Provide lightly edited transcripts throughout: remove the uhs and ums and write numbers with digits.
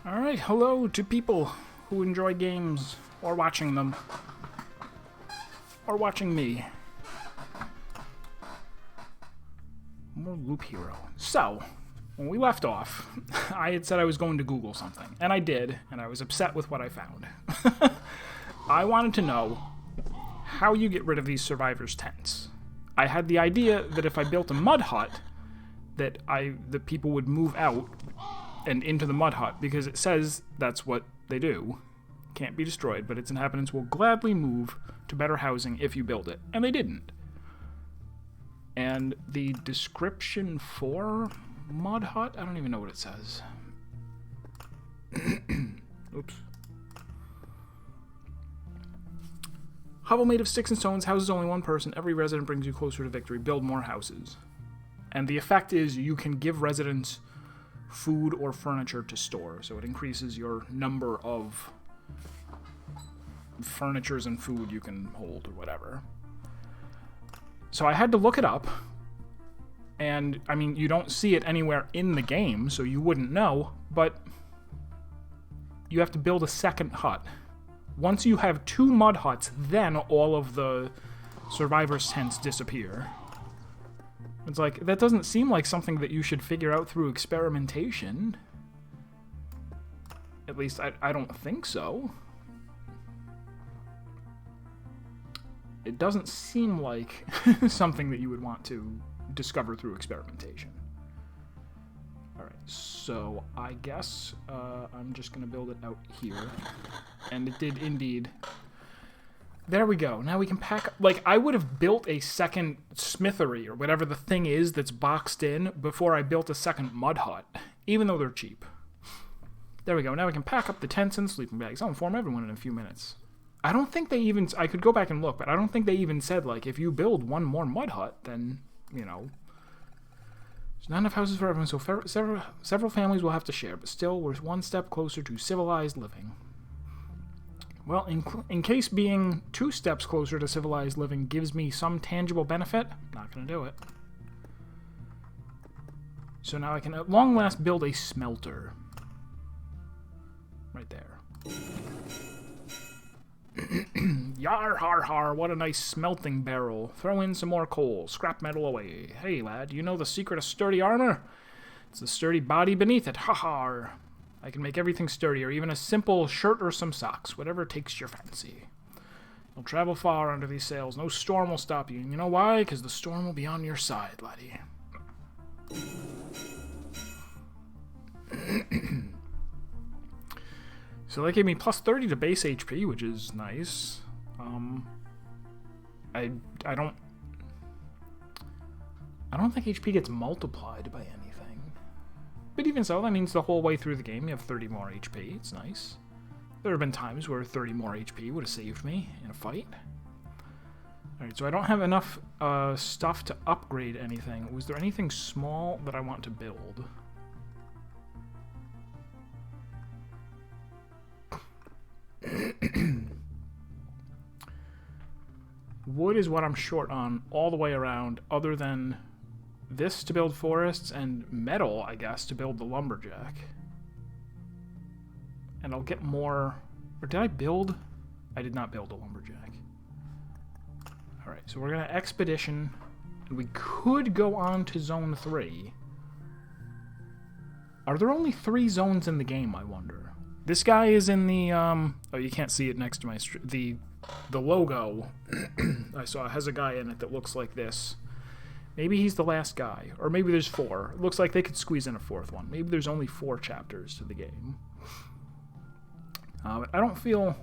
Alright, hello to people who enjoy games, or watching them, or watching me. More Loop Hero. So, when we left off, I had said I was going to Google something, and I did, and I was upset with what I found. I wanted to know how you get rid of these survivors' tents. I had the idea that if I built a mud hut, that the people would move out and into the mud hut, because it says that's what they do. Can't be destroyed, but its inhabitants will gladly move to better housing if you build it. And they didn't. And the description for mud hut, I don't even know what it says. Oops. Hovel made of sticks and stones houses only one person. Every resident brings you closer to victory. Build more houses. And the effect is you can give residents food or furniture to store, so it increases your number of furnitures and food you can hold or whatever. So I had to look it up, and I mean, you don't see it anywhere in the game, so you wouldn't know, but you have to build a second hut. Once you have 2 mud huts, then all of the survivors' tents disappear. It's like, that doesn't seem like something that you should figure out through experimentation. At least, I don't think so. It doesn't seem like something that you would want to discover through experimentation. Alright, so I guess I'm just going to build it out here. And it did indeed. There we go. Now we can pack... Like, I would have built a second smithery, or whatever the thing is that's boxed in, before I built a second mud hut, even though they're cheap. There we go. Now we can pack up the tents and sleeping bags. I'll inform everyone in a few minutes. I don't think they even... I could go back and look, but I don't think they even said, like, if you build one more mud hut, then, you know... There's not enough houses for everyone, so several families will have to share, but still, we're one step closer to civilized living. Well, in case being 2 steps closer to civilized living gives me some tangible benefit, not going to do it. So now I can at long last build a smelter. Right there. Yar har har, what a nice smelting barrel. Throw in some more coal, scrap metal away. Hey lad, you know the secret of sturdy armor? It's the sturdy body beneath it, ha har. I can make everything sturdy, or even a simple shirt or some socks, whatever takes your fancy. You'll travel far under these sails. No storm will stop you. And you know why? Because the storm will be on your side, laddie. So that gave me plus 30 to base HP, which is nice. I don't think HP gets multiplied by anything. But even so, that means the whole way through the game you have 30 more HP. It's nice. There have been times where 30 more HP would have saved me in a fight. Alright, so I don't have enough stuff to upgrade anything. Was there anything small that I want to build? Wood is what I'm short on all the way around, other than this to build forests, and metal, I guess, to build the lumberjack. And I'll get more... Or did I build? I did not build a lumberjack. Alright, so we're going to expedition. And we could go on to Zone 3. Are there only 3 zones in the game, I wonder? This guy is in the... Oh, you can't see it next to my... The logo I saw has a guy in it that looks like this. Maybe he's the last guy. Or maybe there's 4. It looks like they could squeeze in a 4th one. Maybe there's only 4 chapters to the game. But I don't feel...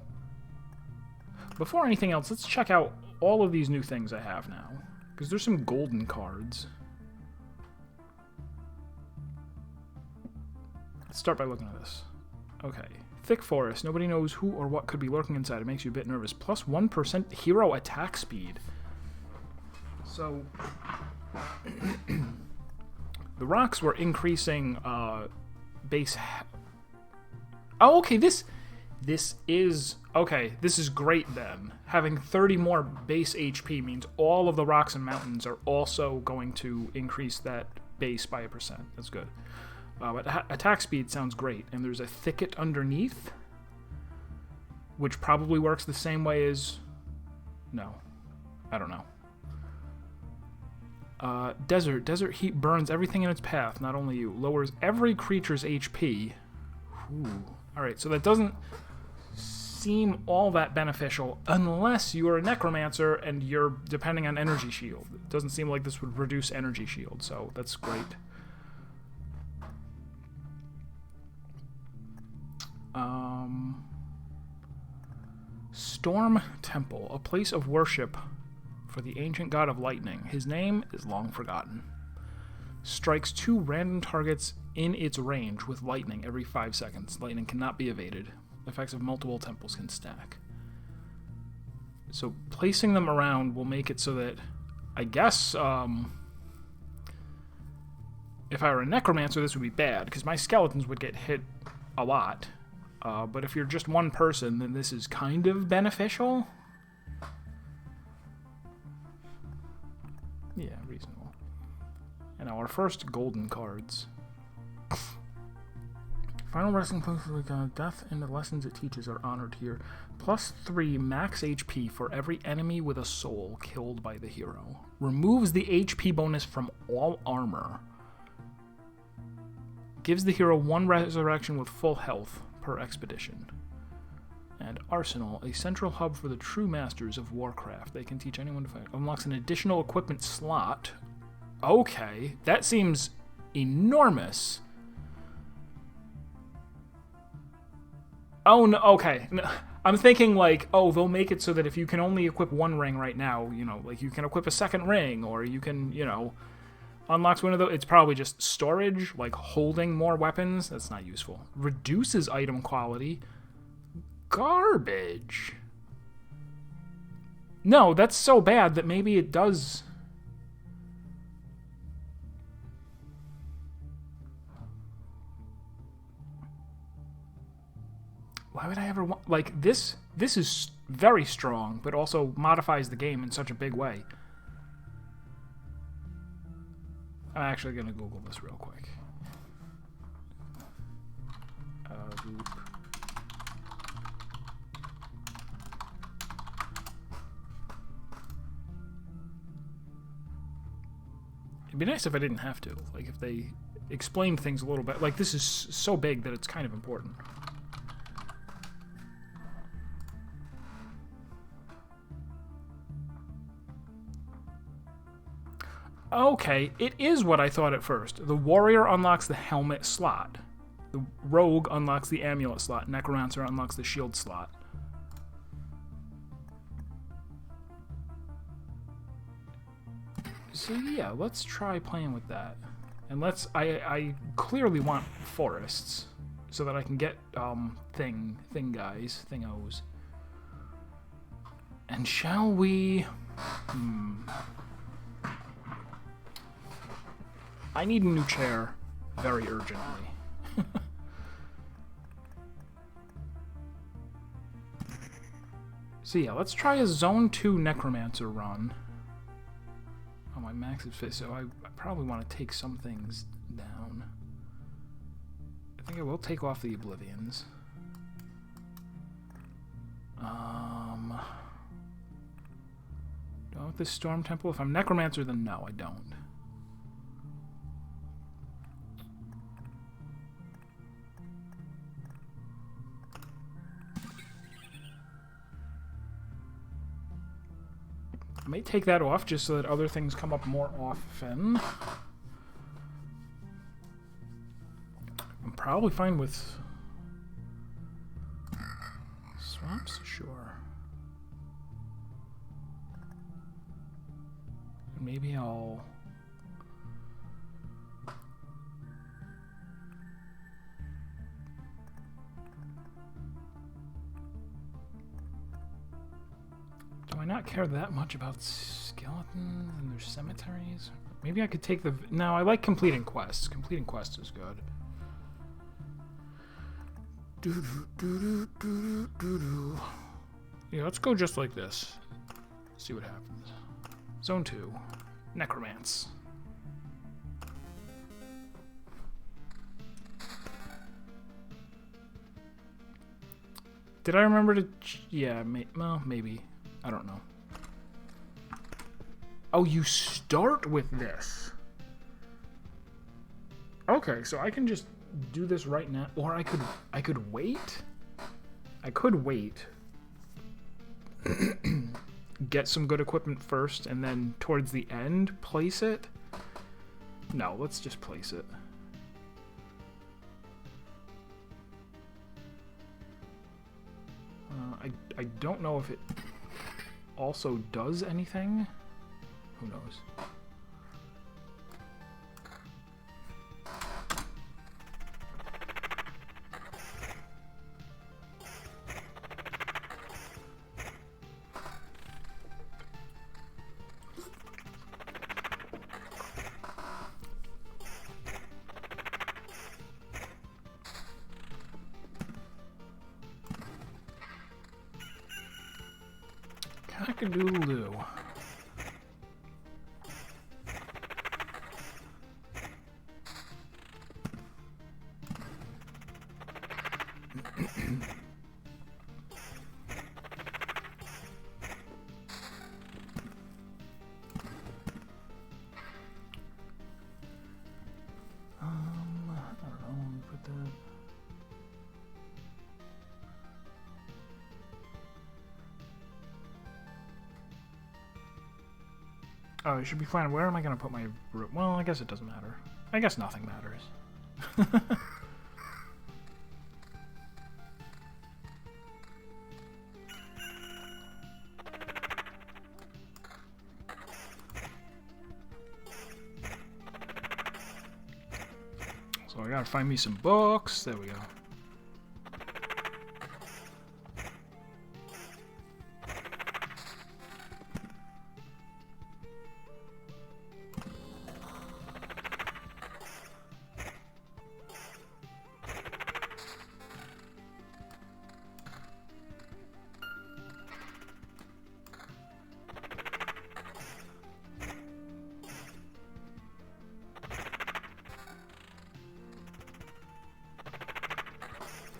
Before anything else, let's check out all of these new things I have now. Because there's some golden cards. Let's start by looking at this. Okay. Thick forest. Nobody knows who or what could be lurking inside. It makes you a bit nervous. Plus 1% hero attack speed. So... the rocks were increasing base... Oh, okay, this is... Okay, this is great then. Having 30 more base HP means all of the rocks and mountains are also going to increase that base by 1%. That's good. But attack speed sounds great. And there's a thicket underneath, which probably works the same way as... No. I don't know. Desert. Desert heat burns everything in its path, not only you. Lowers every creature's HP. Ooh. Alright, so that doesn't seem all that beneficial unless you are a necromancer and you're depending on energy shield. It doesn't seem like this would reduce energy shield, so that's great. Storm Temple, a place of worship for the ancient god of lightning. His name is long forgotten. Strikes 2 random targets in its range with lightning every 5 seconds. Lightning cannot be evaded. Effects of multiple temples can stack. So placing them around will make it so that, I guess, if I were a necromancer, this would be bad, because my skeletons would get hit a lot. But if you're just one person, then this is kind of beneficial. Yeah, reasonable. And now our first golden cards. Final resting place for death and the lessons it teaches are honored here. +3 max HP for every enemy with a soul killed by the hero. Removes the HP bonus from all armor. Gives the hero 1 resurrection with full health per expedition. And Arsenal, a central hub for the true masters of Warcraft. They can teach anyone to fight. Unlocks an additional equipment slot. Okay, that seems enormous. Oh, no, okay. No, I'm thinking like, oh, they'll make it so that if you can only equip 1 ring right now, you know, like you can equip a 2nd ring, or you can, you know, unlocks one of those. It's probably just storage, like holding more weapons. That's not useful. Reduces item quality. Garbage. No, that's so bad that maybe it does. Why would I ever want... Like, this is very strong, but also modifies the game in such a big way. I'm actually going to Google this real quick. Loop. It'd be nice if I didn't have to. Like, if they explained things a little bit. Like, this is so big that it's kind of important. Okay, it is what I thought at first. The warrior unlocks the helmet slot. The rogue unlocks the amulet slot. Necromancer unlocks the shield slot. So yeah, let's try playing with that. And I clearly want forests so that I can get thingos. And shall we... I need a new chair very urgently. So yeah, let's try a Zone 2 Necromancer run. Oh, my max is fit, so I probably want to take some things down. I think I will take off the Oblivions. Do I want this Storm Temple? If I'm Necromancer, then no, I don't. I may take that off just so that other things come up more often. I'm probably fine with swamps, sure. Maybe I'll... Do I not care that much about skeletons and their cemeteries? Maybe I could take the... No, I like completing quests. Completing quests is good. Yeah, let's go just like this. See what happens. Zone 2. Necromance. Did I remember to... Yeah, well, maybe. I don't know. Oh, you start with this. Okay, so I can just do this right now. Or I could wait. I could wait. Get some good equipment first, and then towards the end, place it. No, let's just place it. I don't know if it also does anything. Who knows? Cock-a-doodle-doo. I don't know, let me put that. Oh, it should be fine. Where am I going to put my room? Well, I guess it doesn't matter. I guess nothing matters. So I gotta find me some books. There we go.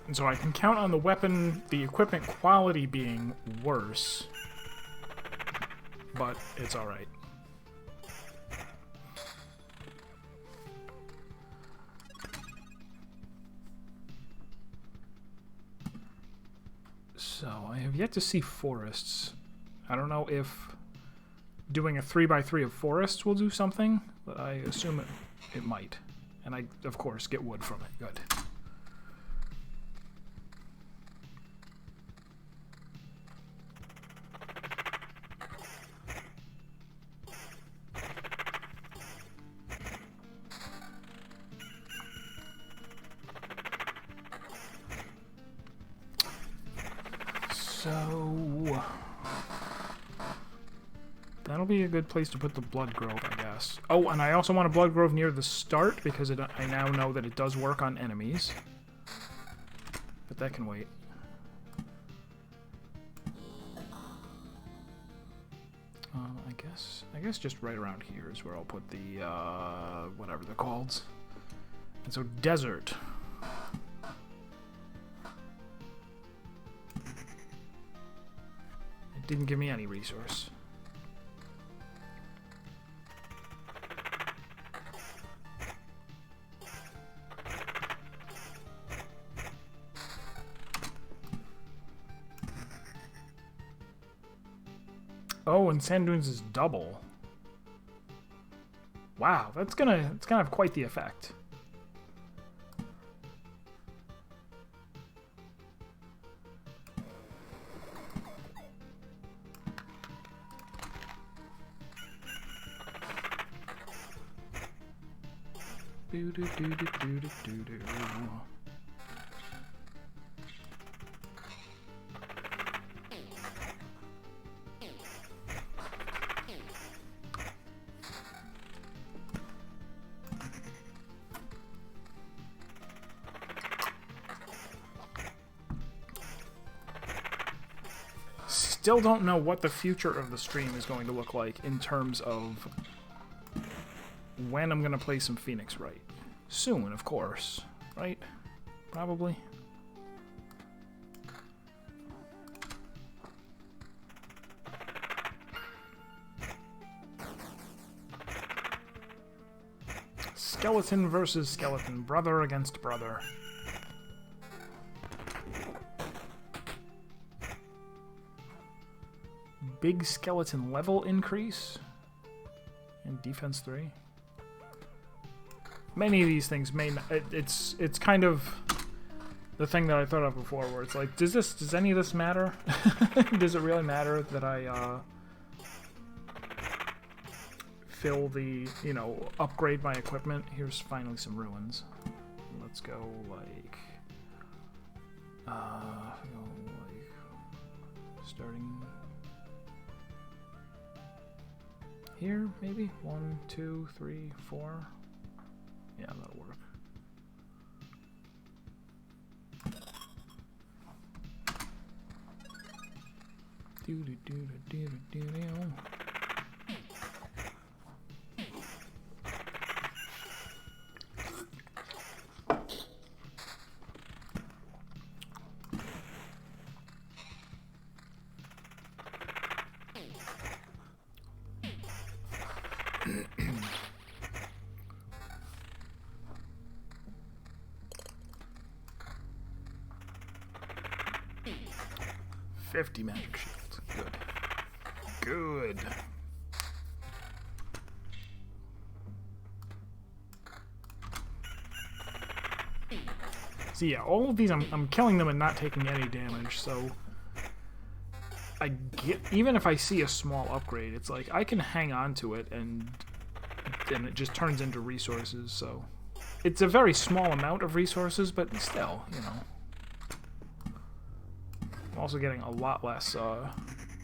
And so I can count on the equipment quality being worse, but it's alright. So, I have yet to see forests. I don't know if doing a 3x3 of forests will do something, but I assume it might. And I, of course, get wood from it. Good. So that'll be a good place to put the blood grove, I guess. Oh, and I also want a blood grove near the start because I now know that it does work on enemies. But that can wait. I guess just right around here is where I'll put the whatever they're called. And so desert. Didn't give me any resource. Oh, and sand dunes is double. Wow, it's gonna have quite the effect. Still don't know what the future of the stream is going to look like in terms of when I'm going to play some Phoenix Wright. Soon, of course. Right? Probably. Skeleton versus skeleton. Brother against brother. Big skeleton level increase. And defense 3. Many of these things may not, it's kind of the thing that I thought of before, where it's like, does any of this matter? Does it really matter that I fill the, you know, upgrade my equipment? Here's finally some ruins. Let's go like starting here, maybe 1, 2, 3, 4. Yeah, that'll work. Do do do do do do do. 50 magic shields. Good. Good. So yeah, all of these I'm killing them and not taking any damage, so I get, even if I see a small upgrade, it's like I can hang on to it and it just turns into resources, so it's a very small amount of resources, but still, you know. I'm also getting a lot less,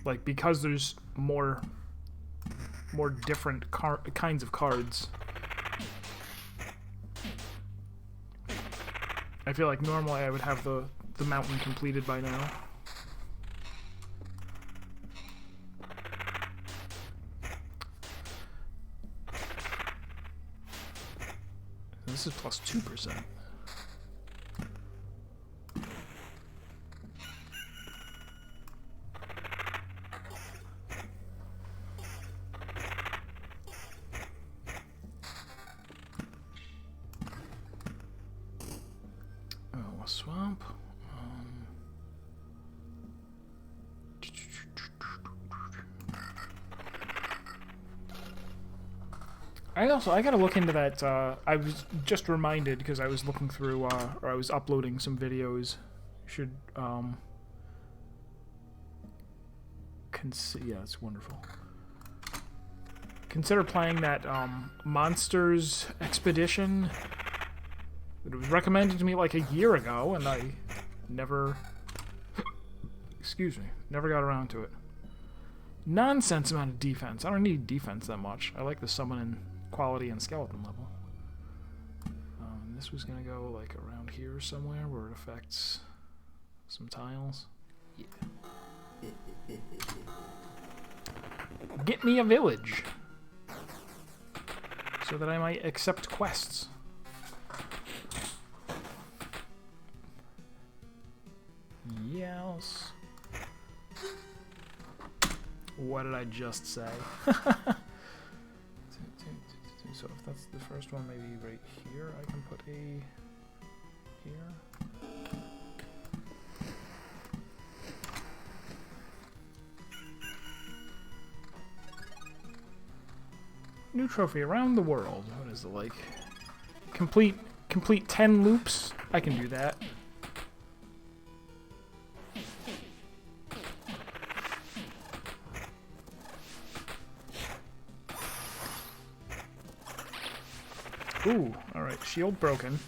like, because there's more different kinds of cards. I feel like normally I would have the mountain completed by now. This is plus 2%. Swamp. I gotta look into that. I was just reminded because I was looking through, or I was uploading some videos. Should yeah, it's wonderful. Consider playing that Monsters Expedition. It was recommended to me like a year ago, and I never, excuse me, never got around to it. Nonsense amount of defense. I don't need defense that much. I like the summoning quality and skeleton level. This was gonna go like around here somewhere where it affects some tiles. Yeah. Get me a village so that I might accept quests. Yes. What did I just say? So if that's the first one, maybe right here I can put a here. New trophy around the world. What is it like? Complete 10 loops? I can do that. Ooh, alright, shield broken.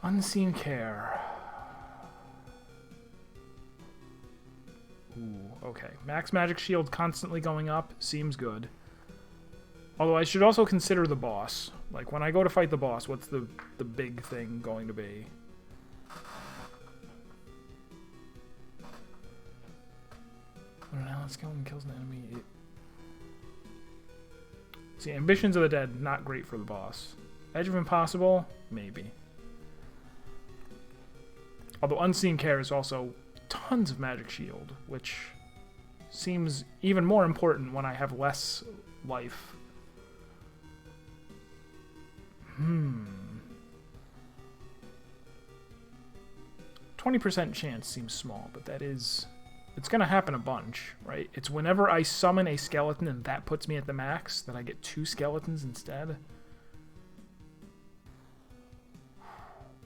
Unseen care. Ooh, okay. Max magic shield constantly going up. Seems good. Although I should also consider the boss. Like, when I go to fight the boss, what's the big thing going to be? When an Alex kills an enemy, See, Ambitions of the Dead, not great for the boss. Edge of Impossible, maybe. Although Unseen Care is also tons of magic shield, which seems even more important when I have less life. 20% chance seems small, but that is... It's going to happen a bunch, right? It's whenever I summon a skeleton and that puts me at the max, that I get 2 skeletons instead.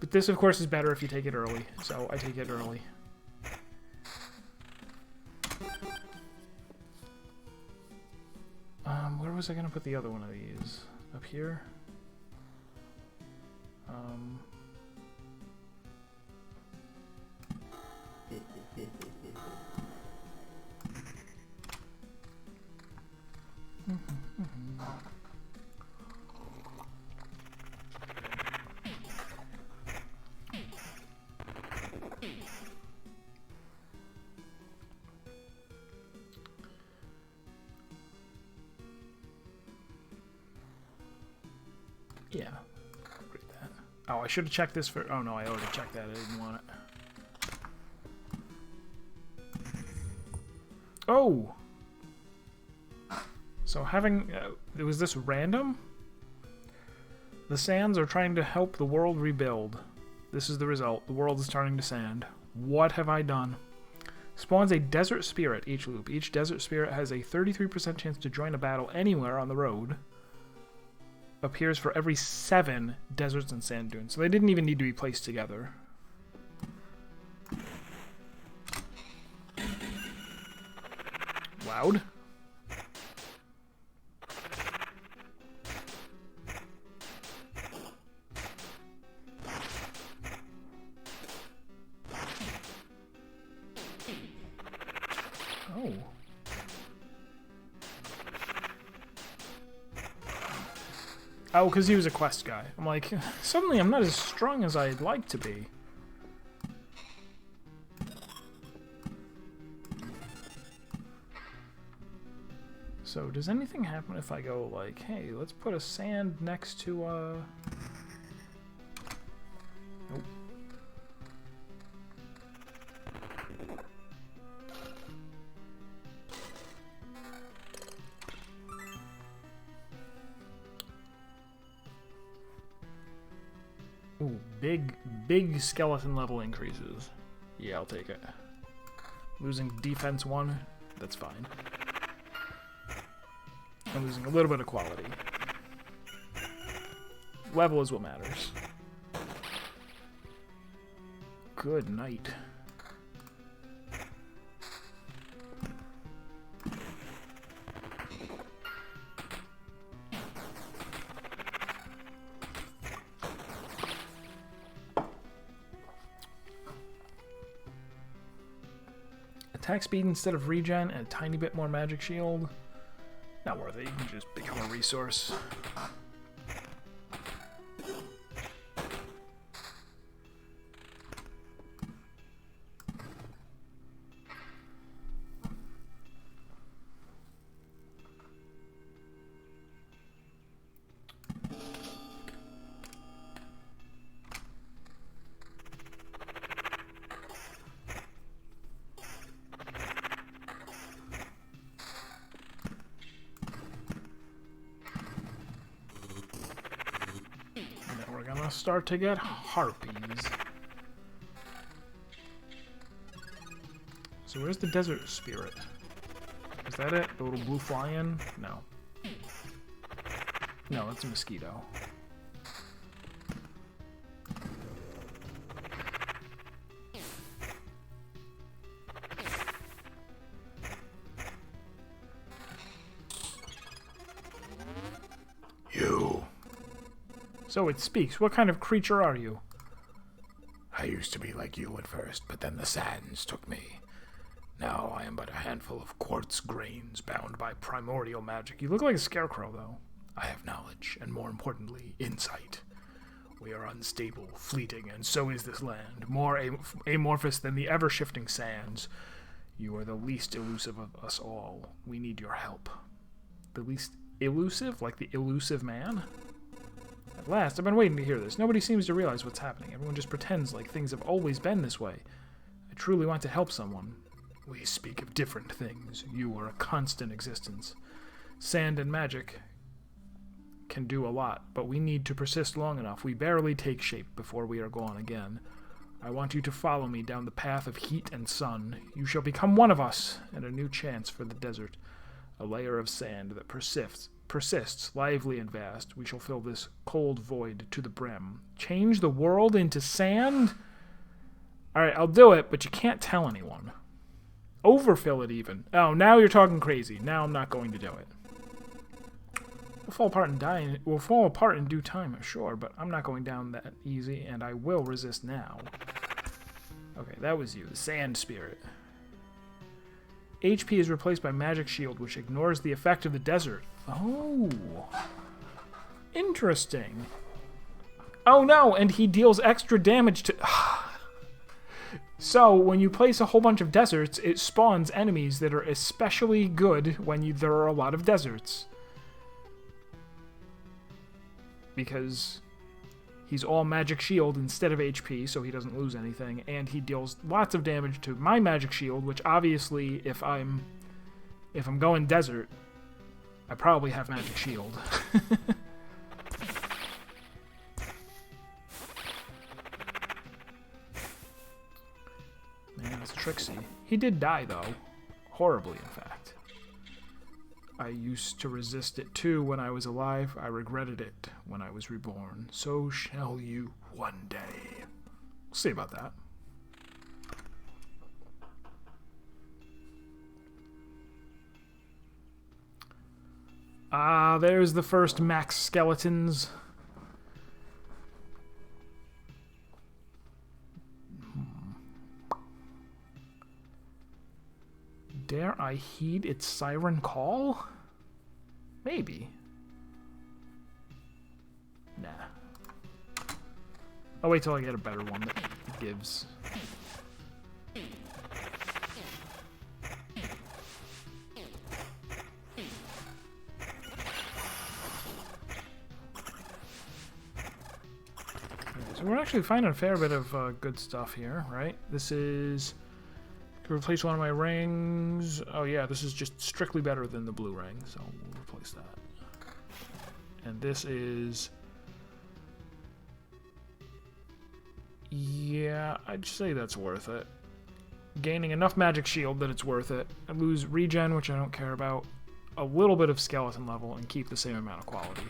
But this, of course, is better if you take it early, so I take it early. Where was I going to put the other one of these? Up here? Yeah. Great that. Oh, I should have checked this for... Oh, no, I already checked that. I didn't want it. Oh! So having... was this random? The sands are trying to help the world rebuild. This is the result. The world is turning to sand. What have I done? Spawns a desert spirit each loop. Each desert spirit has a 33% chance to join a battle anywhere on the road. Appears for every 7 deserts and sand dunes. So they didn't even need to be placed together. Loud. Oh. Oh, because he was a quest guy. I'm like, suddenly I'm not as strong as I'd like to be. So, does anything happen if I go like, hey, let's put a sand next to, Nope. Ooh, big skeleton level increases. Yeah, I'll take it. Losing defense 1, that's fine. I'm losing a little bit of quality. Level is what matters. Good night. Attack speed instead of regen and a tiny bit more magic shield. Not worth it, you can just become a resource. Start to get harpies. So where's the desert spirit? Is that it? The little blue fly-in? No. No, that's a mosquito. So it speaks. What kind of creature are you? I used to be like you at first, but then the sands took me. Now I am but a handful of quartz grains bound by primordial magic. You look like a scarecrow, though. I have knowledge, and more importantly, insight. We are unstable, fleeting, and so is this land, more amorphous than the ever-shifting sands. You are the least elusive of us all. We need your help. The least Elusive? Like the elusive man? At last, I've been waiting to hear this. Nobody seems to realize what's happening. Everyone just pretends like things have always been this way. I truly want to help someone. We speak of different things. You are a constant existence. Sand and magic can do a lot, but we need to persist long enough. We barely take shape before we are gone again. I want you to follow me down the path of heat and sun. You shall become one of us, and a new chance for the desert. A layer of sand that persists, lively and vast. We shall fill this cold void to the brim. Change the world into sand? Alright, I'll do it, but you can't tell anyone. Overfill it even. Oh, now you're talking crazy. Now I'm not going to do it. We'll fall apart in due time, sure, but I'm not going down that easy, and I will resist now. Okay, that was you, the Sand Spirit. HP is replaced by Magic Shield, which ignores the effect of the desert. Oh. Interesting. Oh no, and he deals extra damage to... So, when you place a whole bunch of deserts, it spawns enemies that are especially good when there are a lot of deserts. Because he's all Magic Shield instead of HP, so he doesn't lose anything, and he deals lots of damage to my Magic Shield, which obviously, if I'm going desert, I probably have Magic Shield. Man, that's Trixie. He did die, though. Horribly, in fact. I used to resist it too when I was alive. I regretted it when I was reborn. So shall you one day. We'll see about that. Ah, there's the first max skeletons. Dare I heed its siren call? Maybe. Nah. I'll wait till I get a better one that gives. So we're actually finding a fair bit of good stuff here, right? This is... to replace one of my rings. Oh yeah, this is just strictly better than the blue ring, so we'll replace that. And this is... yeah, I'd say that's worth it. Gaining enough Magic Shield that it's worth it. I lose regen, which I don't care about. A little bit of skeleton level, and keep the same amount of quality.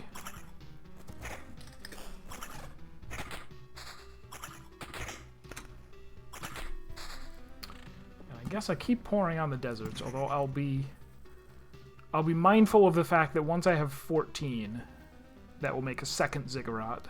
I guess I keep pouring on the deserts, although I'll be mindful of the fact that once I have 14, that will make a second ziggurat.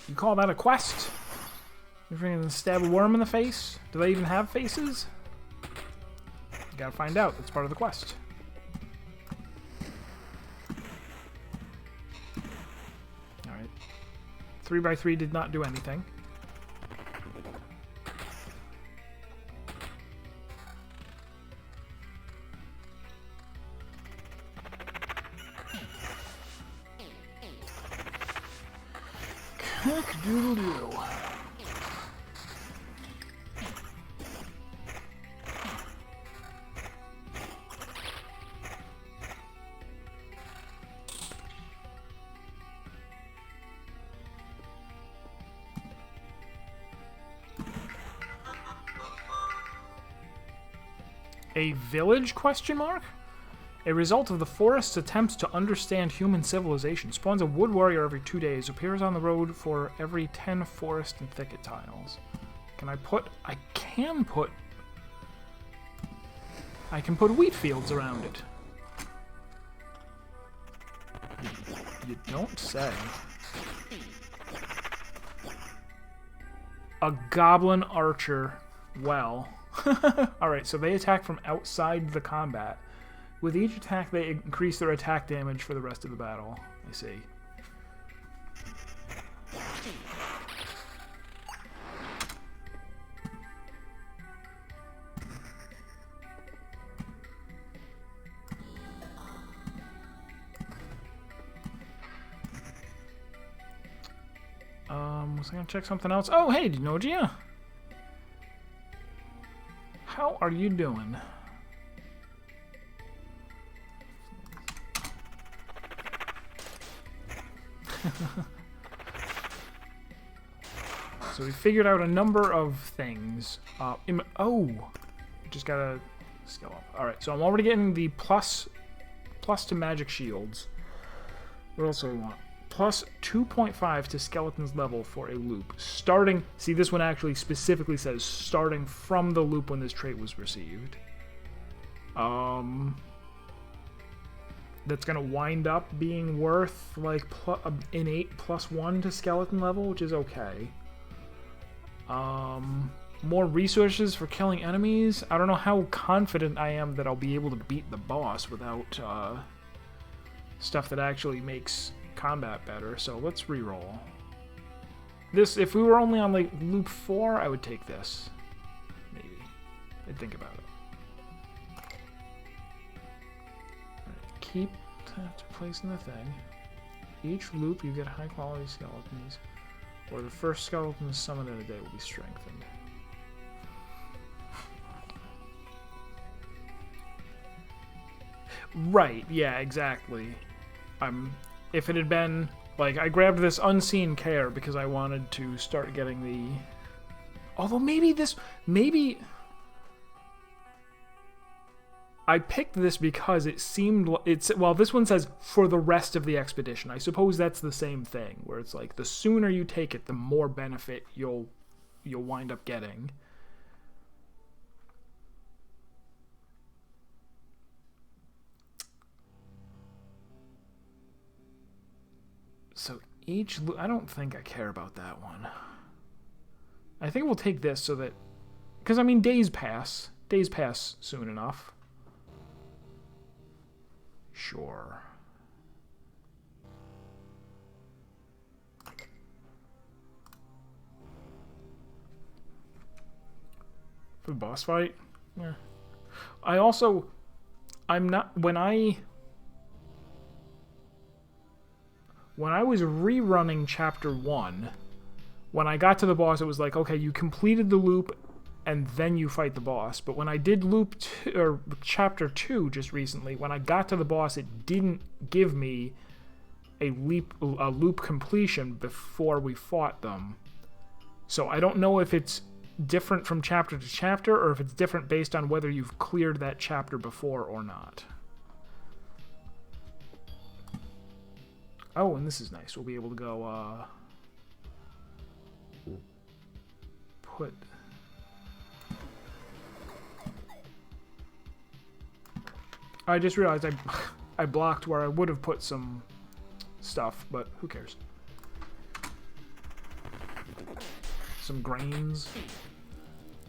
You call that a quest? You're freaking stab a worm in the face? Do they even have faces? You gotta find out. That's part of the quest. Alright. 3x3 did not do anything. Cock-doodle-doo. A village, question mark? A result of the forest's attempts to understand human civilization. Spawns a wood warrior every 2 days. Appears on the road for every 10 forest and thicket tiles. Can I put... I can put wheat fields around it. You don't say. A goblin archer. Well. Alright, so they attack from outside the combat. With each attack, they increase their attack damage for the rest of the battle. I see. Was I gonna check something else? Oh, hey, Dinogia! How are you doing? So we figured out a number of things. Just gotta scale up. Alright, so I'm already getting the plus to magic shields. What else do we want? Plus 2.5 to skeleton's level for a loop. Starting, see, this one actually specifically says starting from the loop when this trait was received. That's gonna wind up being worth like innate +1 to skeleton level, which is okay. More resources for killing enemies. I don't know how confident I am that I'll be able to beat the boss without stuff that actually makes combat better, so let's reroll. This, if we were only on like loop 4, I would take this. Maybe. I'd think about it. Right, keep placing the thing. Each loop you get high quality skeletons, or the first skeleton summoned in a day will be strengthened. Right, yeah, exactly. If it had been, like, I grabbed this Unseen Care because I wanted to start getting the... Although maybe I picked this because it seemed... Well, this one says, for the rest of the expedition. I suppose that's the same thing, where it's like, the sooner you take it, the more benefit you'll wind up getting. So each... I don't think I care about that one. I think we'll take this so that... Because, I mean, days pass. Days pass soon enough. Sure. For the boss fight? Yeah. I'm not... When I was rerunning Chapter 1, when I got to the boss, it was like, okay, you completed the loop, and then you fight the boss. But when I did Chapter 2 just recently, when I got to the boss, it didn't give me a loop completion before we fought them. So I don't know if it's different from chapter to chapter, or if it's different based on whether you've cleared that chapter before or not. Oh, and this is nice. We'll be able to go, put... I just realized I blocked where I would have put some stuff, but who cares? Some grains.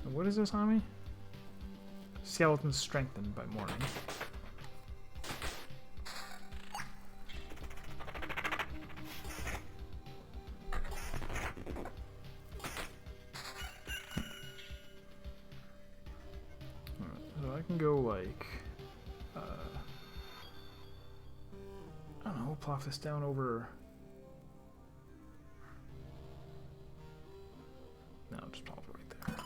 And what is this on me? Skeletons strengthened by morning. So I can go like... I don't know, we'll plop this down over... No, just plop it right there.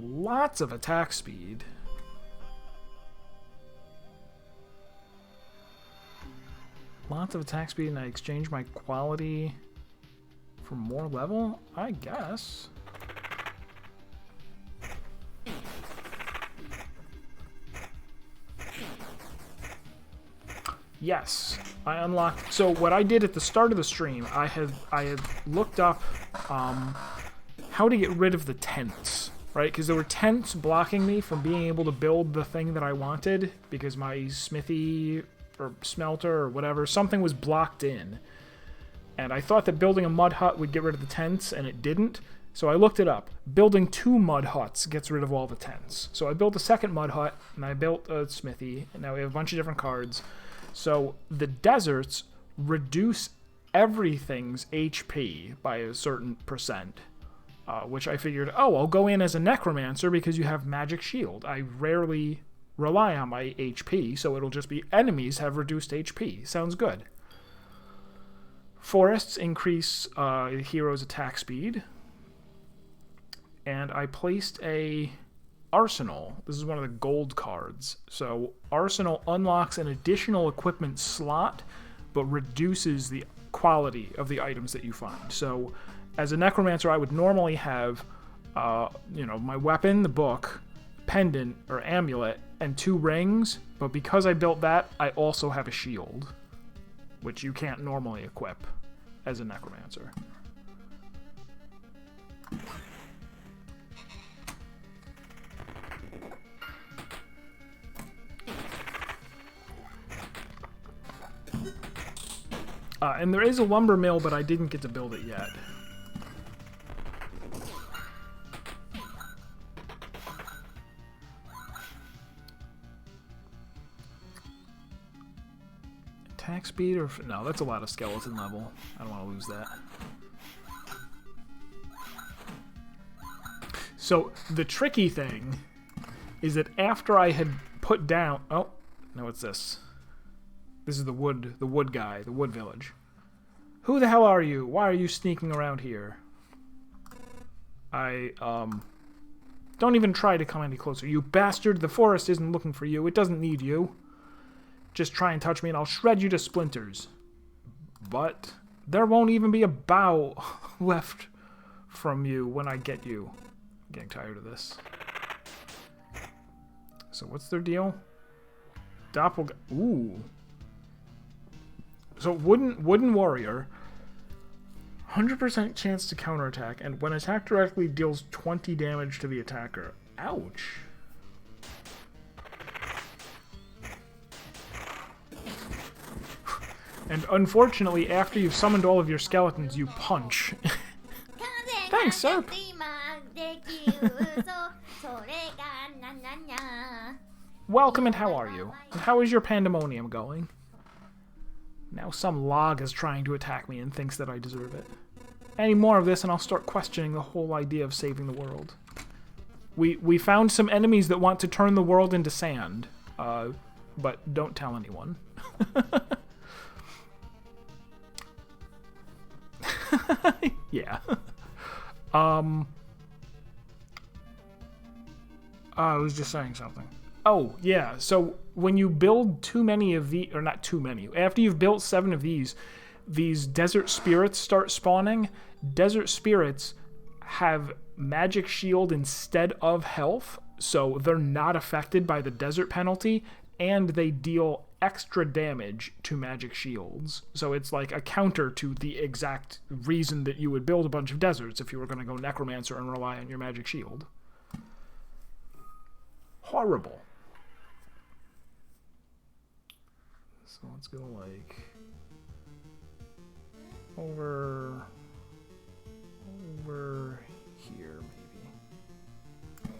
Lots of attack speed. Lots of attack speed, and I exchange my quality for more level? I guess. Yes, I unlocked. So what I did at the start of the stream, I had looked up how to get rid of the tents, right? Because there were tents blocking me from being able to build the thing that I wanted because my smithy or smelter or whatever, something was blocked in. And I thought that building a mud hut would get rid of the tents, and it didn't. So I looked it up. Building 2 mud huts gets rid of all the tents. So I built a second mud hut, and I built a smithy, and now we have a bunch of different cards. So the deserts reduce everything's HP by a certain percent, which I figured, oh, I'll go in as a necromancer because you have magic shield. I rarely rely on my HP, so it'll just be enemies have reduced HP. Sounds good. Forests increase heroes' attack speed. And I placed a Arsenal. This is one of the gold cards. So Arsenal unlocks an additional equipment slot, but reduces the quality of the items that you find. So as a necromancer, I would normally have, my weapon, the book, pendant or amulet, and 2 rings. But because I built that, I also have a shield, which you can't normally equip as a necromancer. And there is a lumber mill, but I didn't get to build it yet. Attack speed or... No, that's a lot of skeleton level. I don't want to lose that. So, the tricky thing is that after I had put down... Oh, no, what's this? This is the wood guy, the wood village. Who the hell are you? Why are you sneaking around here? Don't even try to come any closer. You bastard, the forest isn't looking for you. It doesn't need you. Just try and touch me and I'll shred you to splinters. But there won't even be a bough left from you when I get you. I'm getting tired of this. So what's their deal? Doppelganger. Ooh. So wooden warrior, 100% chance to counterattack, and when attacked directly deals 20 damage to the attacker. Ouch. And unfortunately, after you've summoned all of your skeletons, you punch. Thanks, sir. Welcome, and how are you? And how is your pandemonium going? Now some log is trying to attack me and thinks that I deserve it. Any more of this and I'll start questioning the whole idea of saving the world. We found some enemies that want to turn the world into sand. But don't tell anyone. Yeah. I was just saying something. Oh, yeah, so when you build too many of the, or not too many, after you've built 7 of these desert spirits start spawning. Desert spirits have magic shield instead of health, so they're not affected by the desert penalty, and they deal extra damage to magic shields. So it's like a counter to the exact reason that you would build a bunch of deserts if you were going to go necromancer and rely on your magic shield. Horrible. So let's go like over here maybe.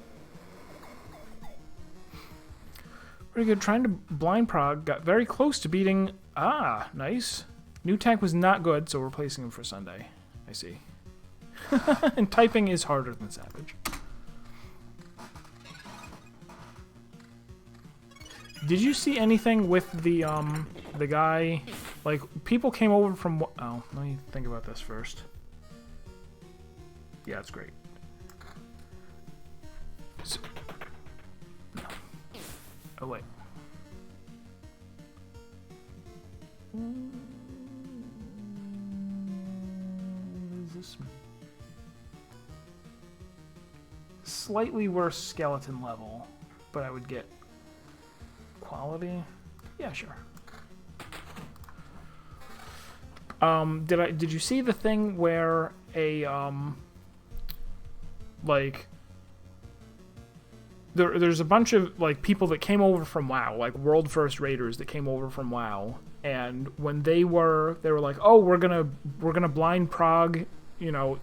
Pretty good. Trying to blind prog. Got very close to beating. Ah, nice. New tank was not good, so we're replacing him for Sunday. I see. And typing is harder than Savage. Did you see anything with the guy? Like, people came over from... Oh, let me think about this first. Yeah, it's great. So, no. Oh, wait. Is this... Slightly worse skeleton level, but I would get... Quality? Yeah, sure. Did you see the thing where a like there's a bunch of like people that came over from WoW, like world first raiders that came over from WoW, and when they were like, oh, we're gonna blind prog, you know,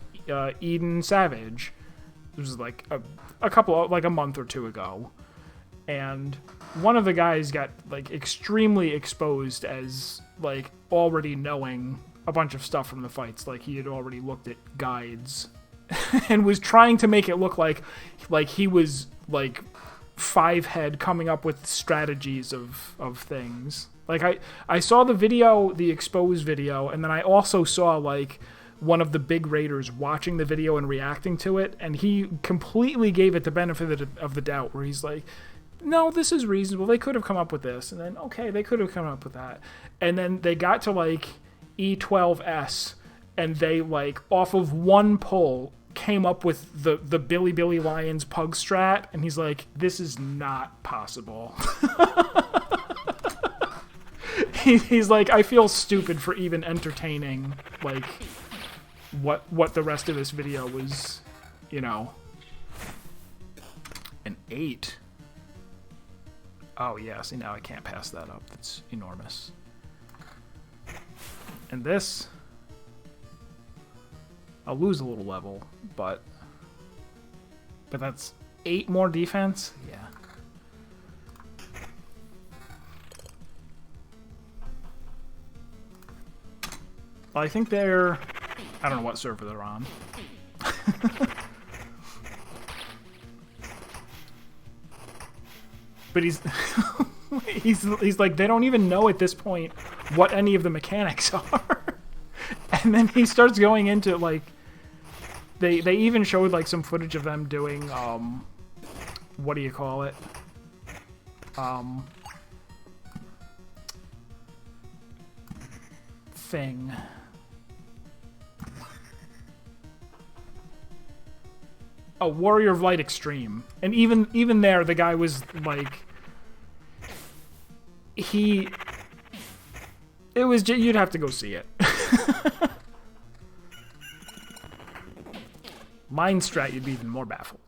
Eden Savage. This was like a couple of, like a month or two ago, and one of the guys got like extremely exposed as like already knowing a bunch of stuff from the fights. Like he had already looked at guides and was trying to make it look like he was like five head coming up with strategies of things. Like I saw the video, the exposed video, and then I also saw like one of the big raiders watching the video and reacting to it, and he completely gave it the benefit of the doubt, where he's like, no, this is reasonable, they could have come up with this, and then okay, they could have come up with that, and then they got to like E12S, and they like off of one pull came up with the Billy Lions pug strat, and he's like, this is not possible. He's like, I feel stupid for even entertaining like what the rest of this video was, you know. An 8. Oh yeah, see, now I can't pass that up. That's enormous. And this, I'll lose a little level, but that's 8 more defense? Yeah. Well, I think they're, I don't know what server they're on. But he's like, they don't even know at this point what any of the mechanics are. And then he starts going into like, they even showed like some footage of them doing what do you call it? Thing. Oh, Warrior of Light Extreme. And even there, the guy was like, it was just, you'd have to go see it. Mind Strat, you'd be even more baffled.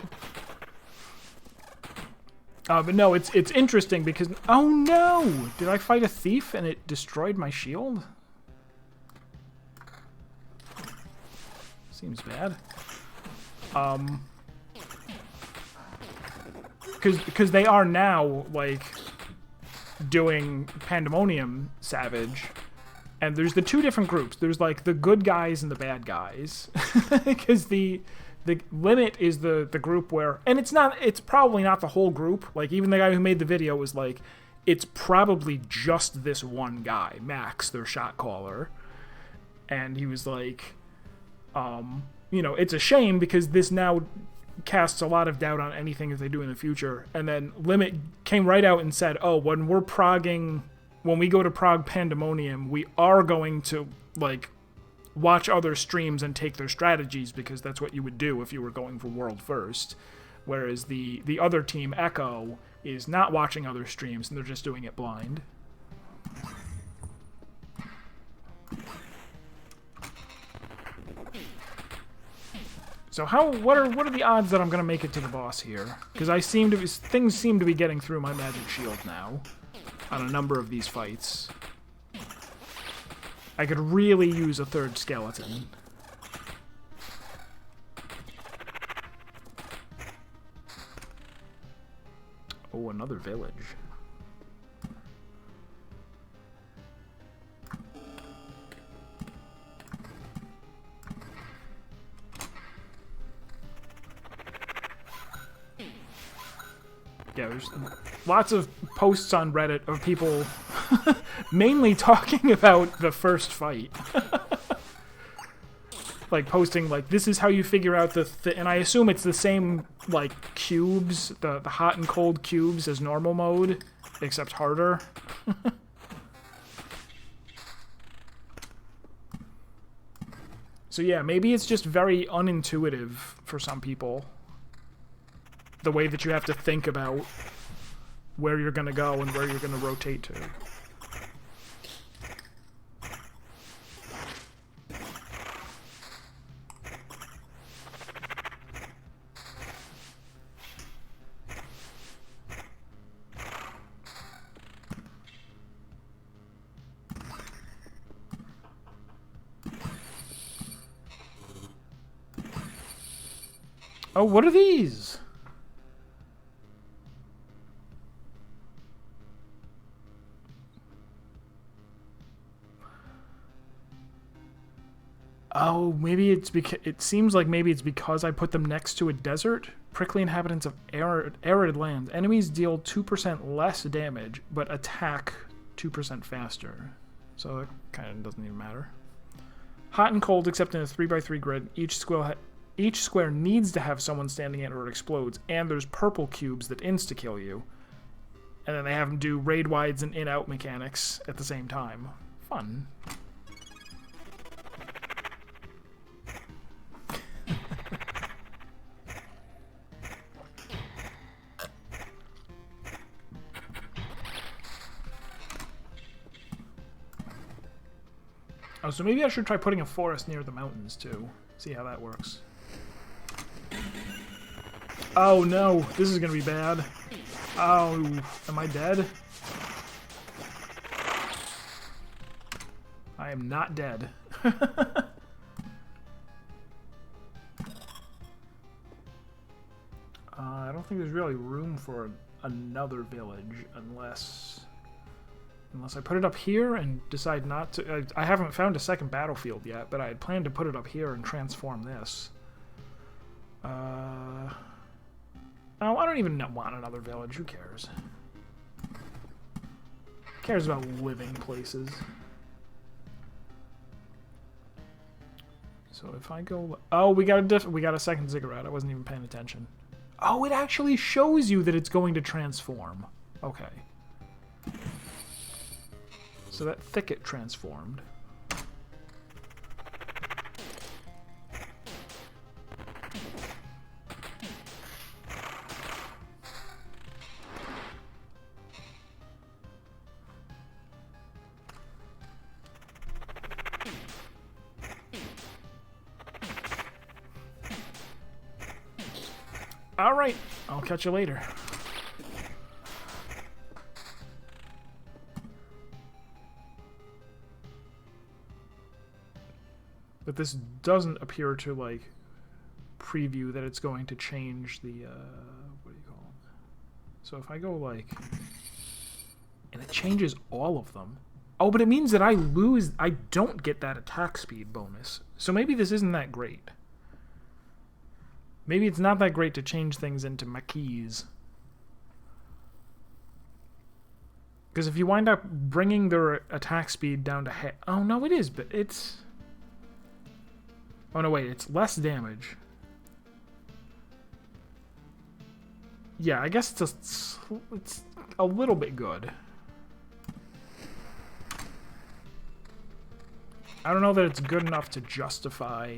But no, it's interesting because, oh no! Did I fight a thief and it destroyed my shield? Seems bad. Because they are now, like, doing Pandemonium Savage, and there's the two different groups. There's, like, the good guys and the bad guys. Because the Limit is the group where, and it's probably not the whole group. Like, even the guy who made the video was like, it's probably just this one guy, Max, their shot caller. And he was like, you know, it's a shame because this now casts a lot of doubt on anything that they do in the future. And then Limit came right out and said, oh, when we go to Prague Pandemonium, we are going to, like, watch other streams and take their strategies, because that's what you would do if you were going for world first. Whereas the other team, Echo, is not watching other streams and they're just doing it blind. So what are the odds that I'm gonna make it to the boss here? Because things seem to be getting through my magic shield now on a number of these fights. I could really use a third skeleton. Oh, another village. Yeah, there's lots of posts on Reddit of people mainly talking about the first fight. Like, posting, like, this is how you figure out and I assume it's the same, like, cubes, the hot and cold cubes as normal mode, except harder. So yeah, maybe it's just very unintuitive for some people. The way that you have to think about where you're going to go and where you're going to rotate to. Oh, what are these? Oh, maybe it's because it seems like maybe it's because I put them next to a desert. Prickly inhabitants of arid lands. Enemies deal 2% less damage, but attack 2% faster. So it kind of doesn't even matter. Hot and cold, except in a 3x3 grid. Each square needs to have someone standing in it or it explodes. And there's purple cubes that insta-kill you. And then they have them do raid wides and in-out mechanics at the same time. Fun. Oh, so maybe I should try putting a forest near the mountains, too. See how that works. Oh, no. This is gonna be bad. Oh, am I dead? I am not dead. I don't think there's really room for another village unless I put it up here and decide not to. I haven't found a second battlefield yet, but I had planned to put it up here and transform this. Oh, I don't even want another village. Who cares? Who cares about living places? So if I go, oh, we got a second ziggurat. I wasn't even paying attention. Oh, it actually shows you that it's going to transform. Okay. So that thicket transformed. All right, I'll catch you later. But this doesn't appear to, like, preview that it's going to change the, what do you call it? So if I go, like, and it changes all of them. Oh, but it means that I don't get that attack speed bonus. So maybe this isn't that great. Maybe it's not that great to change things into maquis. Because if you wind up bringing their attack speed down to oh, no, it is, but it's... Oh, no, wait, it's less damage. Yeah, I guess it's a little bit good. I don't know that it's good enough to justify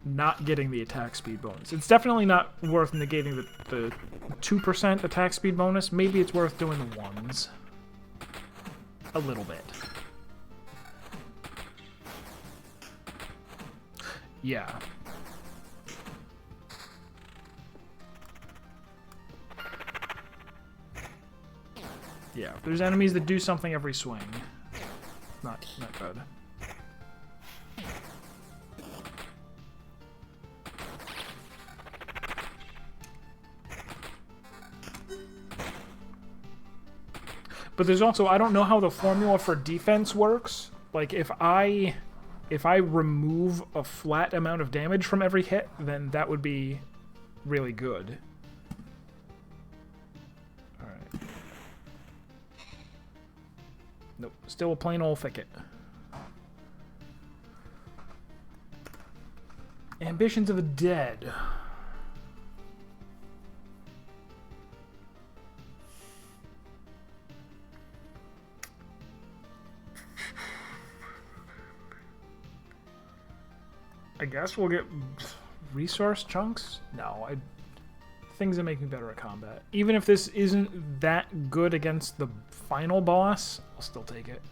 not getting the attack speed bonus. It's definitely not worth negating the 2% attack speed bonus. Maybe it's worth doing the ones. A little bit. Yeah. Yeah, if there's enemies that do something every swing. Not good. But there's also, I don't know how the formula for defense works. Like, if I remove a flat amount of damage from every hit, then that would be really good. Alright. Nope, still a plain old thicket. Ambitions of the Dead. I guess we'll get resource chunks? No, things that make me better at combat. Even if this isn't that good against the final boss, I'll still take it.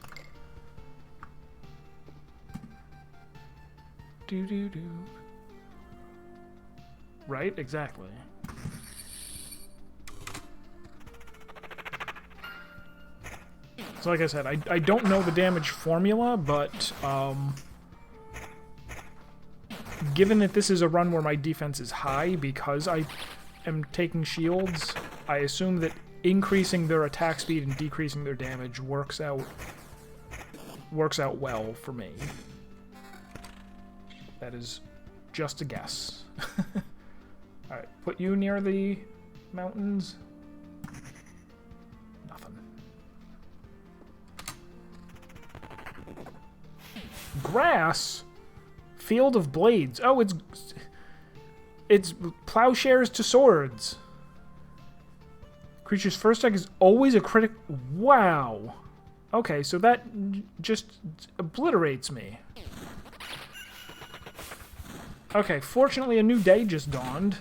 Do. Right? Exactly. So like I said, I don't know the damage formula, but given that this is a run where my defense is high because I am taking shields, I assume that increasing their attack speed and decreasing their damage works out well for me. That is just a guess. Alright, put you near the mountains. Nothing. Grass? Field of Blades. Oh, it's plowshares to swords. Creature's first attack is always a critic. Wow. Okay, so that just obliterates me. Okay, fortunately a new day just dawned.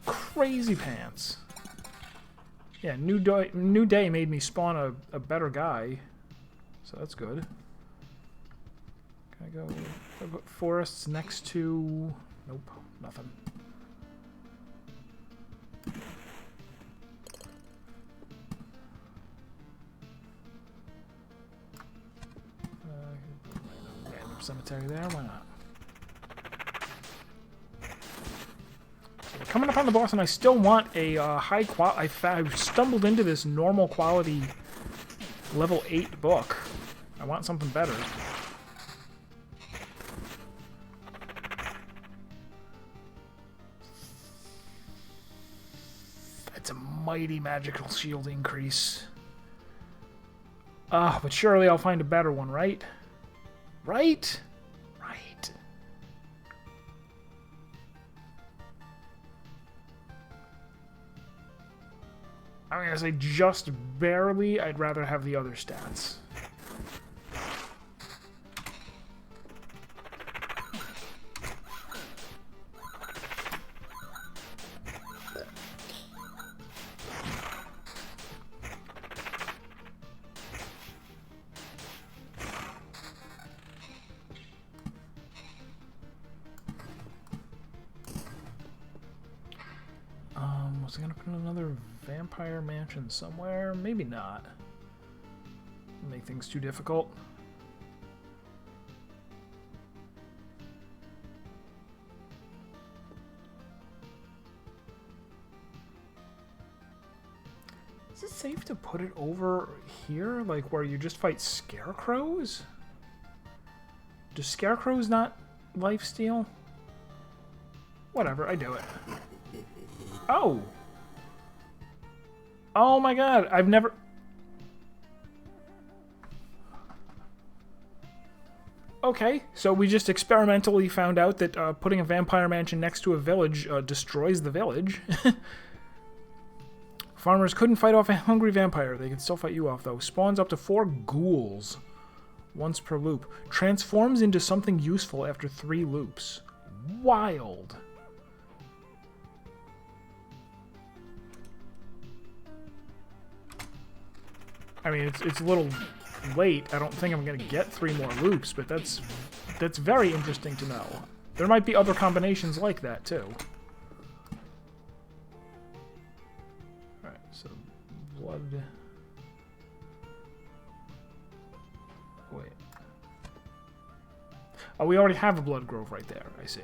Crazy pants. Yeah, new day made me spawn a better guy. So that's good. Can I go forests next to... Nope, nothing. Random cemetery there, why not? Coming up on the boss, and I still want a high quality... I've stumbled into this normal quality level 8 book. I want something better. That's a mighty magical shield increase. But surely I'll find a better one, right? Right? Right. I'm gonna say just barely. I'd rather have the other stats. Was I gonna put another vampire mansion somewhere? Maybe not. Make things too difficult. Is it safe to put it over here? Like where you just fight scarecrows? Do scarecrows not lifesteal? Whatever, I do it. Oh! Oh my god, I've never... Okay, so we just experimentally found out that putting a vampire mansion next to a village destroys the village. Farmers couldn't fight off a hungry vampire. They can still fight you off, though. Spawns up to 4 ghouls once per loop. Transforms into something useful after 3 loops. Wild. I mean, it's a little late. I don't think I'm going to get 3 more loops, but that's very interesting to know. There might be other combinations like that, too. Alright, so blood... Wait. Oh, we already have a blood grove right there, I see.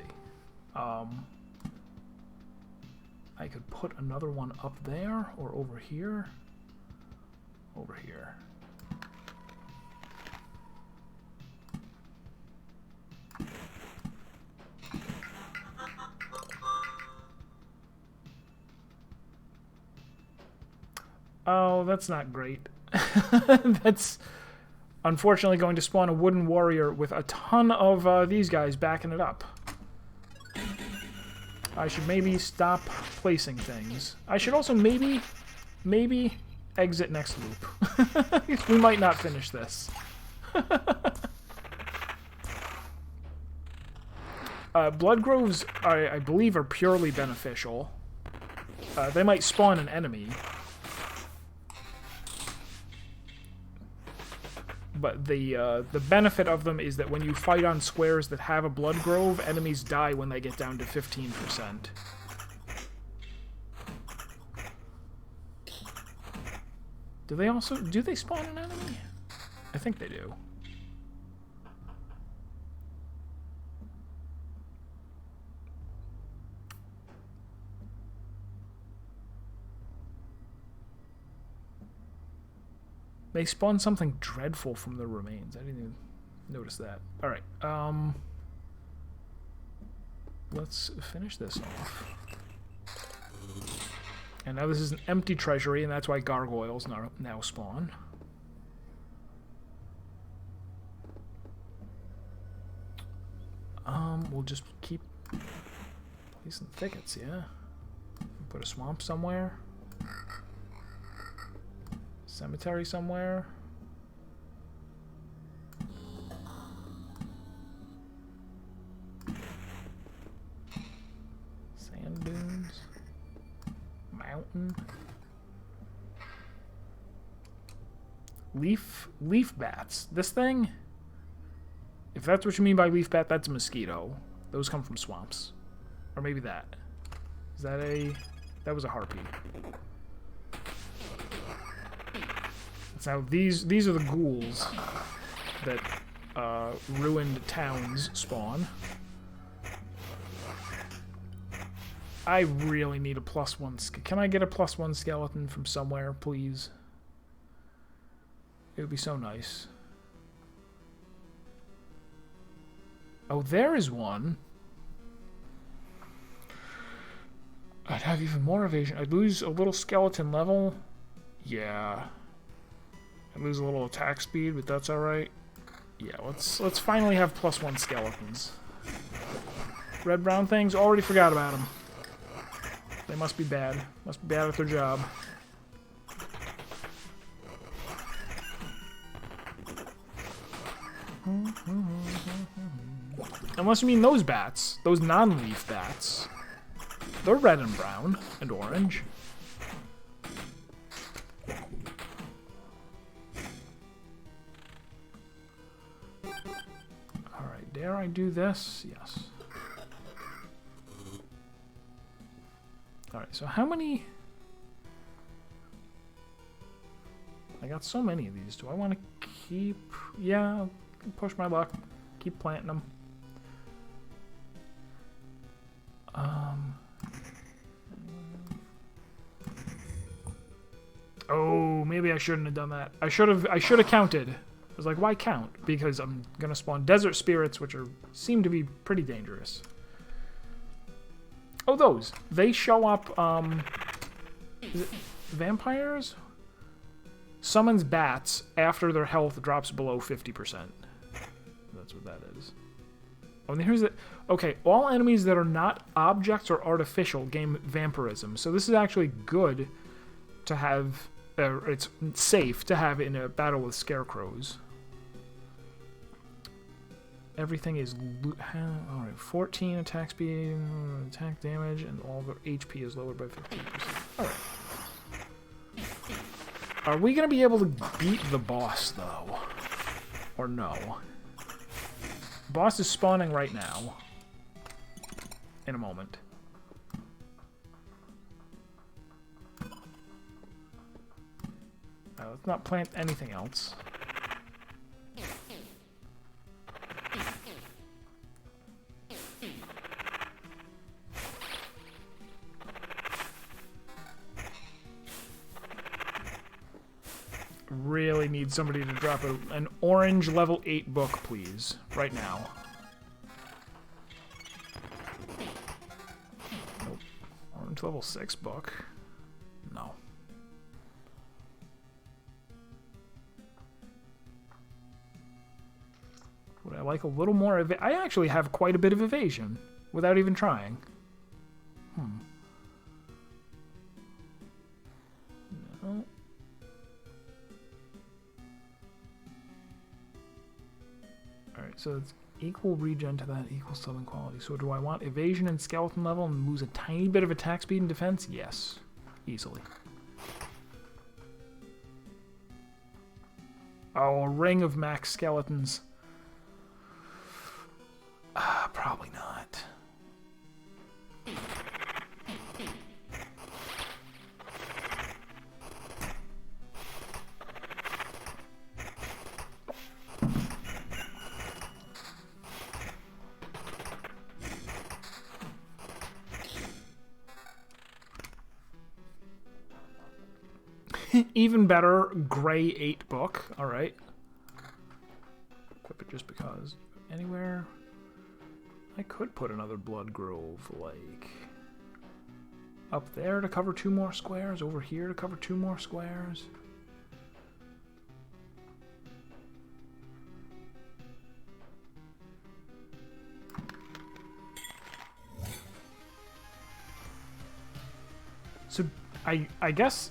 I could put another one up there, or over here. Over here. Oh, that's not great. That's unfortunately going to spawn a wooden warrior with a ton of these guys backing it up. I should maybe stop placing things. I should also maybe exit next loop. We might not finish this. Blood groves, I believe, are purely beneficial. They might spawn an enemy. But the benefit of them is that when you fight on squares that have a blood grove, enemies die when they get down to 15%. Do they spawn an enemy? I think they do. They spawned something dreadful from the remains. I didn't even notice that. Alright, let's finish this off. And now this is an empty treasury, and that's why gargoyles now spawn. We'll just keep placing thickets, yeah? Put a swamp somewhere. Cemetery somewhere. Sand dunes. Mountain. Leaf bats. This thing? If that's what you mean by leaf bat, that's a mosquito. Those come from swamps. Or maybe that. Is that a... That was a harpy. Now these are the ghouls that ruined towns spawn. I really need a +1. Can I get a +1 skeleton from somewhere, please? It would be so nice. Oh, there is one. I'd have even more evasion. I'd lose a little skeleton level. Yeah. I'd lose a little attack speed, but that's alright. Yeah, let's finally have +1 skeletons. Red-brown things, already forgot about them. They must be bad. Must be bad at their job. Unless you mean those bats. Those non-leaf bats. They're red and brown and orange. Alright, dare I do this? Yes. Alright, so how many... I got so many of these. Do I want to keep... Yeah, push my luck. Keep planting them. Oh, maybe I shouldn't have done that. I should have counted. I was like, why count? Because I'm gonna spawn desert spirits, which seem to be pretty dangerous. Oh, those. They show up, is it vampires? Summons bats after their health drops below 50%. That's what that is. Oh, and here's the... Okay, all enemies that are not objects or artificial gain vampirism. So this is actually good to have... it's safe to have in a battle with scarecrows. Everything is... Alright, 14 attack speed, attack damage, and all the HP is lowered by 15%. Alright. Are we going to be able to beat the boss, though? Or no? Boss is spawning right now. In a moment. Let's not plant anything else. Really need somebody to drop an orange level 8 book, please. Right now. Nope. Orange level 6 book. No. Would I like a little more I actually have quite a bit of evasion without even trying. No. Alright, so it's equal regen to that, equal summon quality. So do I want evasion and skeleton level and lose a tiny bit of attack speed and defense? Yes. Easily. Oh, a ring of max skeletons. Probably not. even better, Gray 8 book. Alright. Equip it just because. Anywhere? I could put another Blood Grove, like... up there to cover 2 more squares, over here to cover 2 more squares. So, I guess,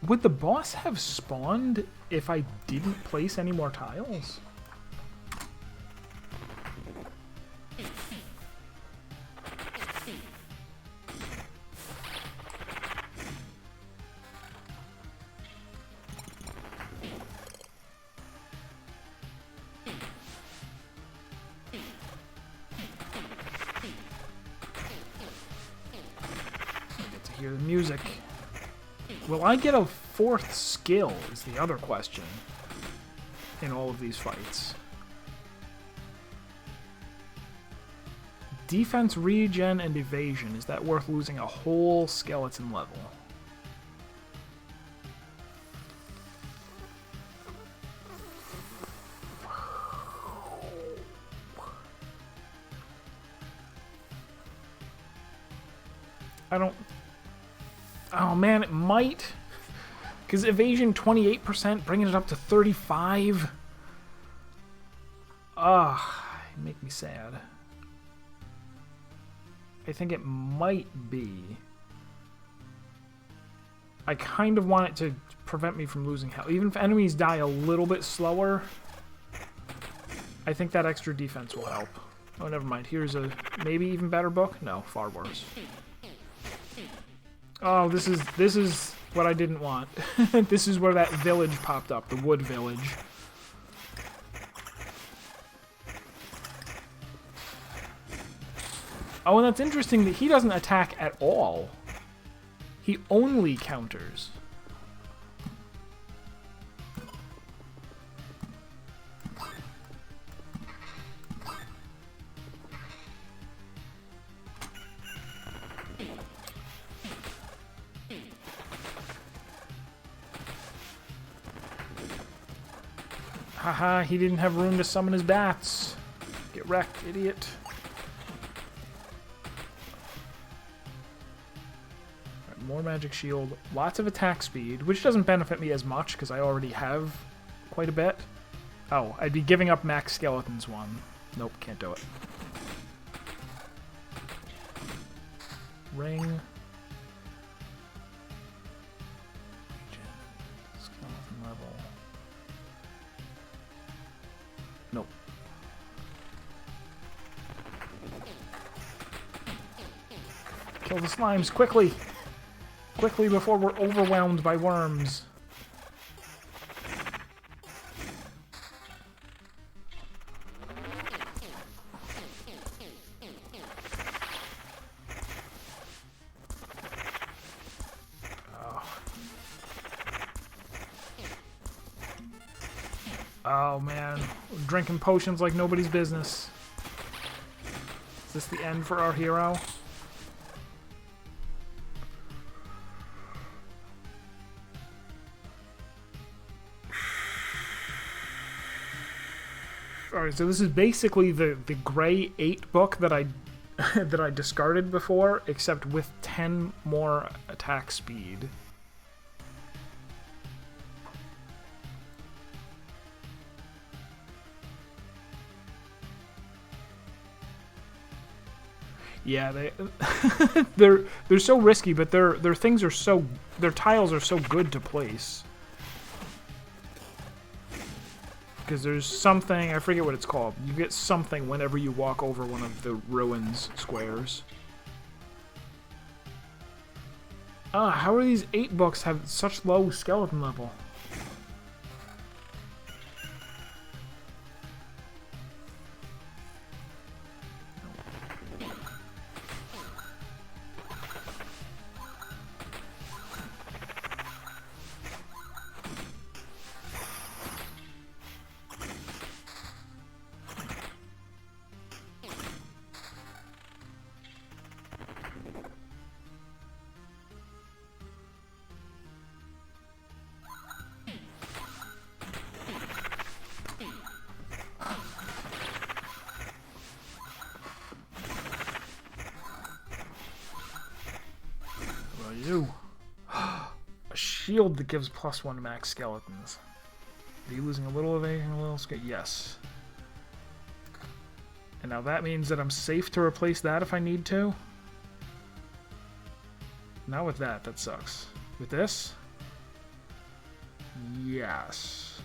would the boss have spawned if I didn't place any more tiles? Hear the music. Will I get a 4th skill is the other question in all of these fights. Defense, regen, and evasion. Is that worth losing a whole skeleton level? I don't... Oh man, it might. Because evasion 28%, bringing it up to 35. Ah, it make me sad. I think it might be. I kind of want it to prevent me from losing health. Even if enemies die a little bit slower, I think that extra defense will help. Oh, never mind. Here's a maybe even better book. No, far worse. Oh, this is what I didn't want. This is where that village popped up, the wood village. Oh, and that's interesting that he doesn't attack at all. He only counters. Haha, he didn't have room to summon his bats. Get wrecked, idiot. Right, more magic shield, lots of attack speed, which doesn't benefit me as much because I already have quite a bit. Oh, I'd be giving up max skeletons one. Nope, can't do it. Ring. Skeleton level. Nope. Kill the slimes, quickly! Quickly before we're overwhelmed by worms. Oh man, we're drinking potions like nobody's business. Is this the end for our hero? Alright, so this is basically the Gray 8 book that I that I discarded before, except with 10 more attack speed. Yeah, they're so risky, but their things are so their tiles are so good to place. Because there's something, I forget what it's called. You get something whenever you walk over one of the ruins squares. Ah, how are these 8 books have such low skeleton level? you? A shield that gives +1 to max skeletons. Are you losing a little evasion, a little skill? Yes. And now that means that I'm safe to replace that if I need to. Not with that, that sucks. With this? Yes.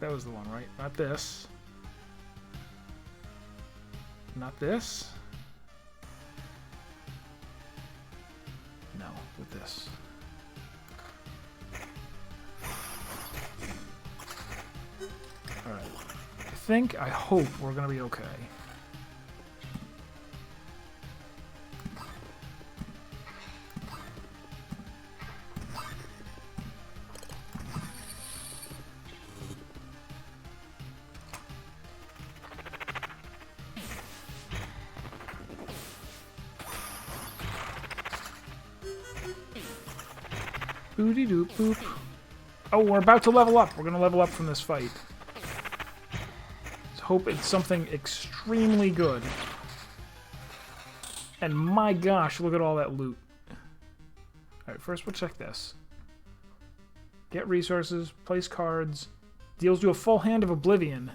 That was the one, right? Not this. Not this. No, with this. Alright. I hope we're gonna be okay. Booty doop boop. Oh, we're about to level up. We're gonna level up from this fight. Let's hope it's something extremely good. And my gosh, look at all that loot. Alright, first we'll check this. Get resources, place cards, deals you a full hand of Oblivion.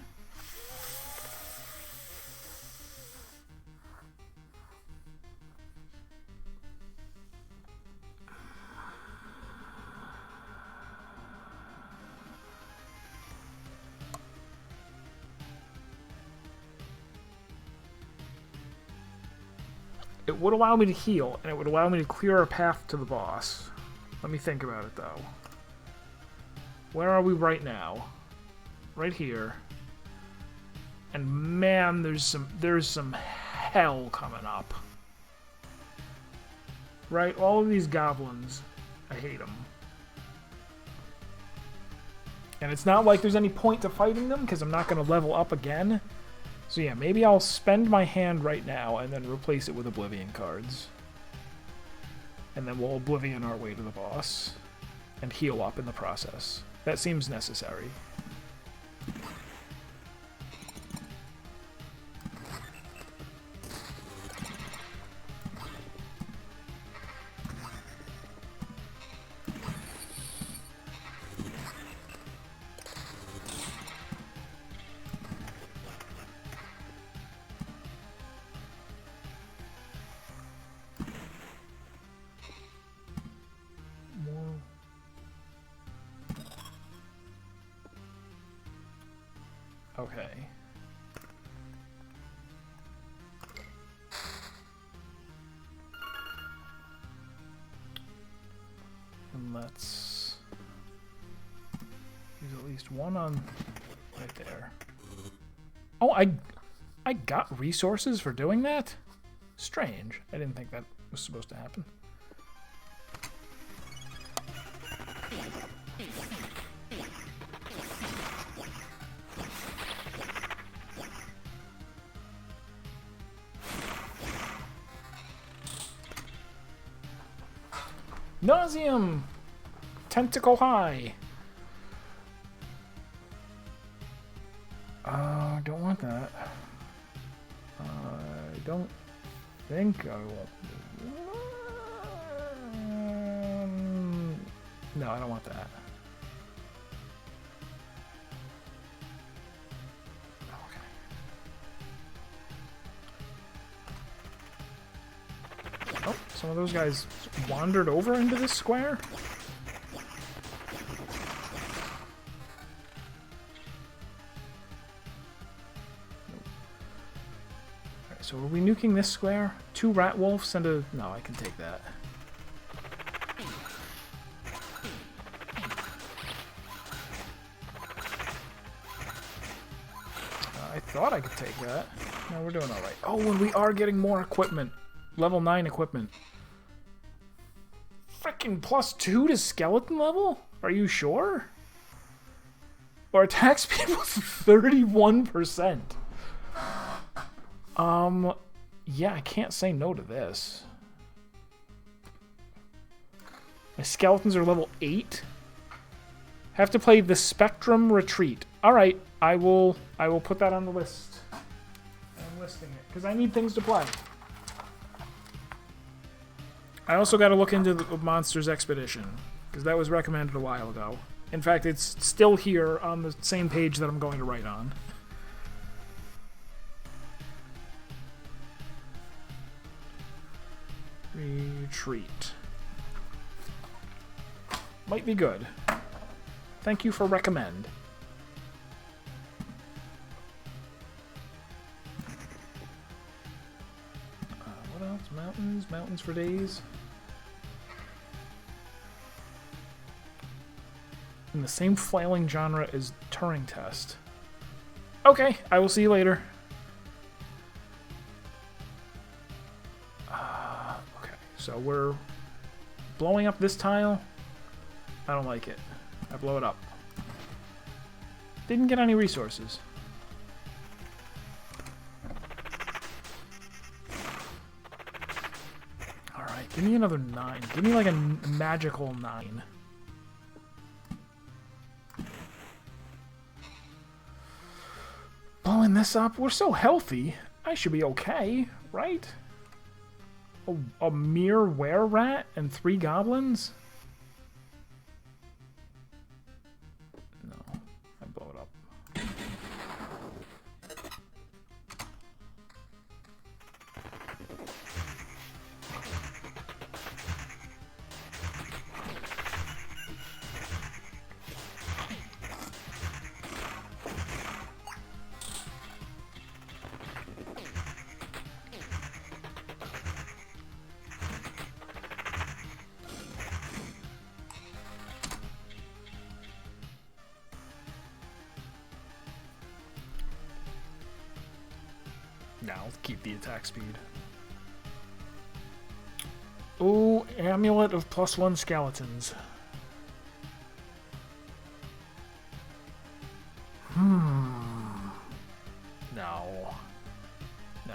It would allow me to heal, and it would allow me to clear a path to the boss. Let me think about it, though. Where are we right now? Right here. And man, there's some hell coming up. Right? All of these goblins. I hate them. And it's not like there's any point to fighting them, because I'm not going to level up again. So yeah, maybe I'll spend my hand right now and then replace it with Oblivion cards. And then we'll Oblivion our way to the boss. And heal up in the process. That seems necessary. Okay. And let's use at least one on right there. Oh, I got resources for doing that? Strange. I didn't think that was supposed to happen. Nauseum! Tentacle high! Don't want that. I don't think I want... No, I don't want that. Oh, some of those guys wandered over into this square? Nope. Alright, so are we nuking this square? 2 rat wolves and a... No, I can take that. I thought I could take that. No, we're doing alright. Oh, and we are getting more equipment. Level 9 equipment. Frickin' +2 to skeleton level? Are you sure? Or attack speed was 31%. Yeah, I can't say no to this. My skeletons are level 8. Have to play the Spectrum Retreat. Alright, I will put that on the list. I'm listing it, because I need things to play. I also got to look into the Monsters Expedition, because that was recommended a while ago. In fact, it's still here on the same page that I'm going to write on. Retreat. Might be good. Thank you for recommend. What else? Mountains? Mountains for days? In the same flailing genre as Turing Test. Okay, I will see you later. Okay, so we're blowing up this tile. I don't like it. I blow it up. Didn't get any resources. Alright, give me another 9. Give me like a magical 9. Blowing this up? We're so healthy. I should be okay, right? A mere were-rat and 3 goblins? No, I blow it up. Now, keep the attack speed. Ooh, Amulet of +1 skeletons. No. No,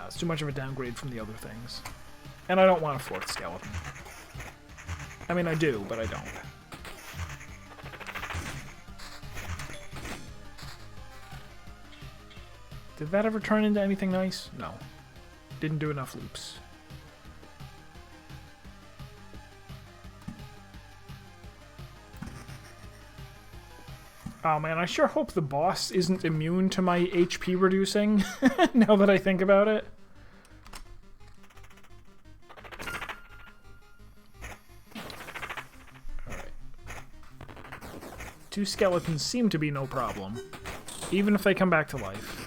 it's too much of a downgrade from the other things. And I don't want a 4th skeleton. I mean, I do, but I don't. Did that ever turn into anything nice? No. Didn't do enough loops. Oh man, I sure hope the boss isn't immune to my HP reducing, now that I think about it. Alright. 2 skeletons seem to be no problem, even if they come back to life.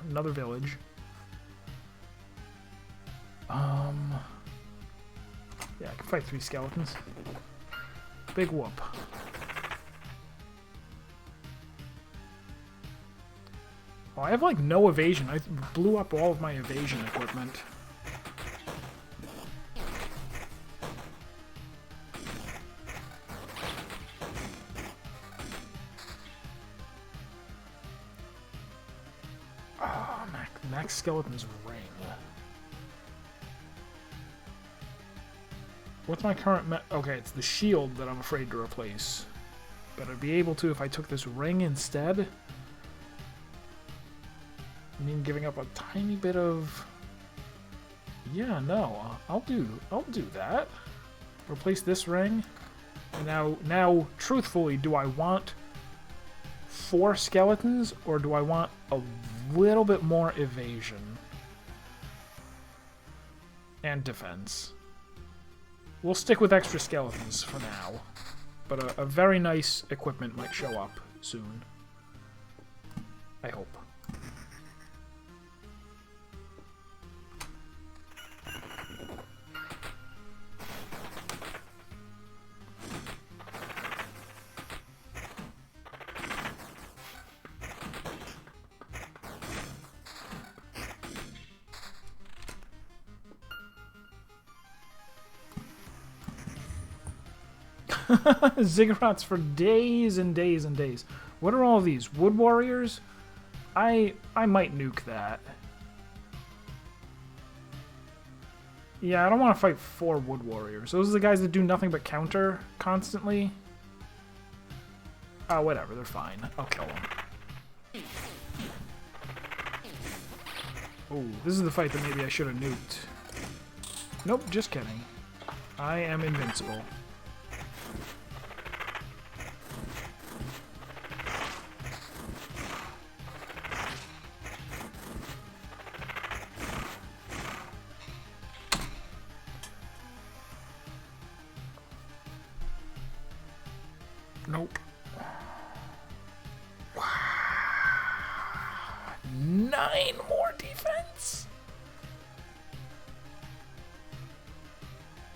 Another village. Yeah, I can fight 3 skeletons. Big whoop. Oh, I have like no evasion. I blew up all of my evasion equipment. Oh, Max Skeleton's ring. What's my current okay, it's the shield that I'm afraid to replace. But I'd be able to if I took this ring instead. I mean, giving up a tiny bit of... Yeah, no, I'll do that. Replace this ring. And now, truthfully, do I want 4 skeletons, or do I want a little bit more evasion? And defense. We'll stick with extra skeletons for now. But a very nice equipment might show up soon. I hope. Ziggurats for days and days and days. What are all of these? Wood warriors? I might nuke that. Yeah, I don't want to fight 4 wood warriors. Those are the guys that do nothing but counter constantly. Oh, whatever, they're fine. I'll kill them. Oh, this is the fight that maybe I should have nuked. Nope, just kidding. I am invincible. Nope. 9 more defense?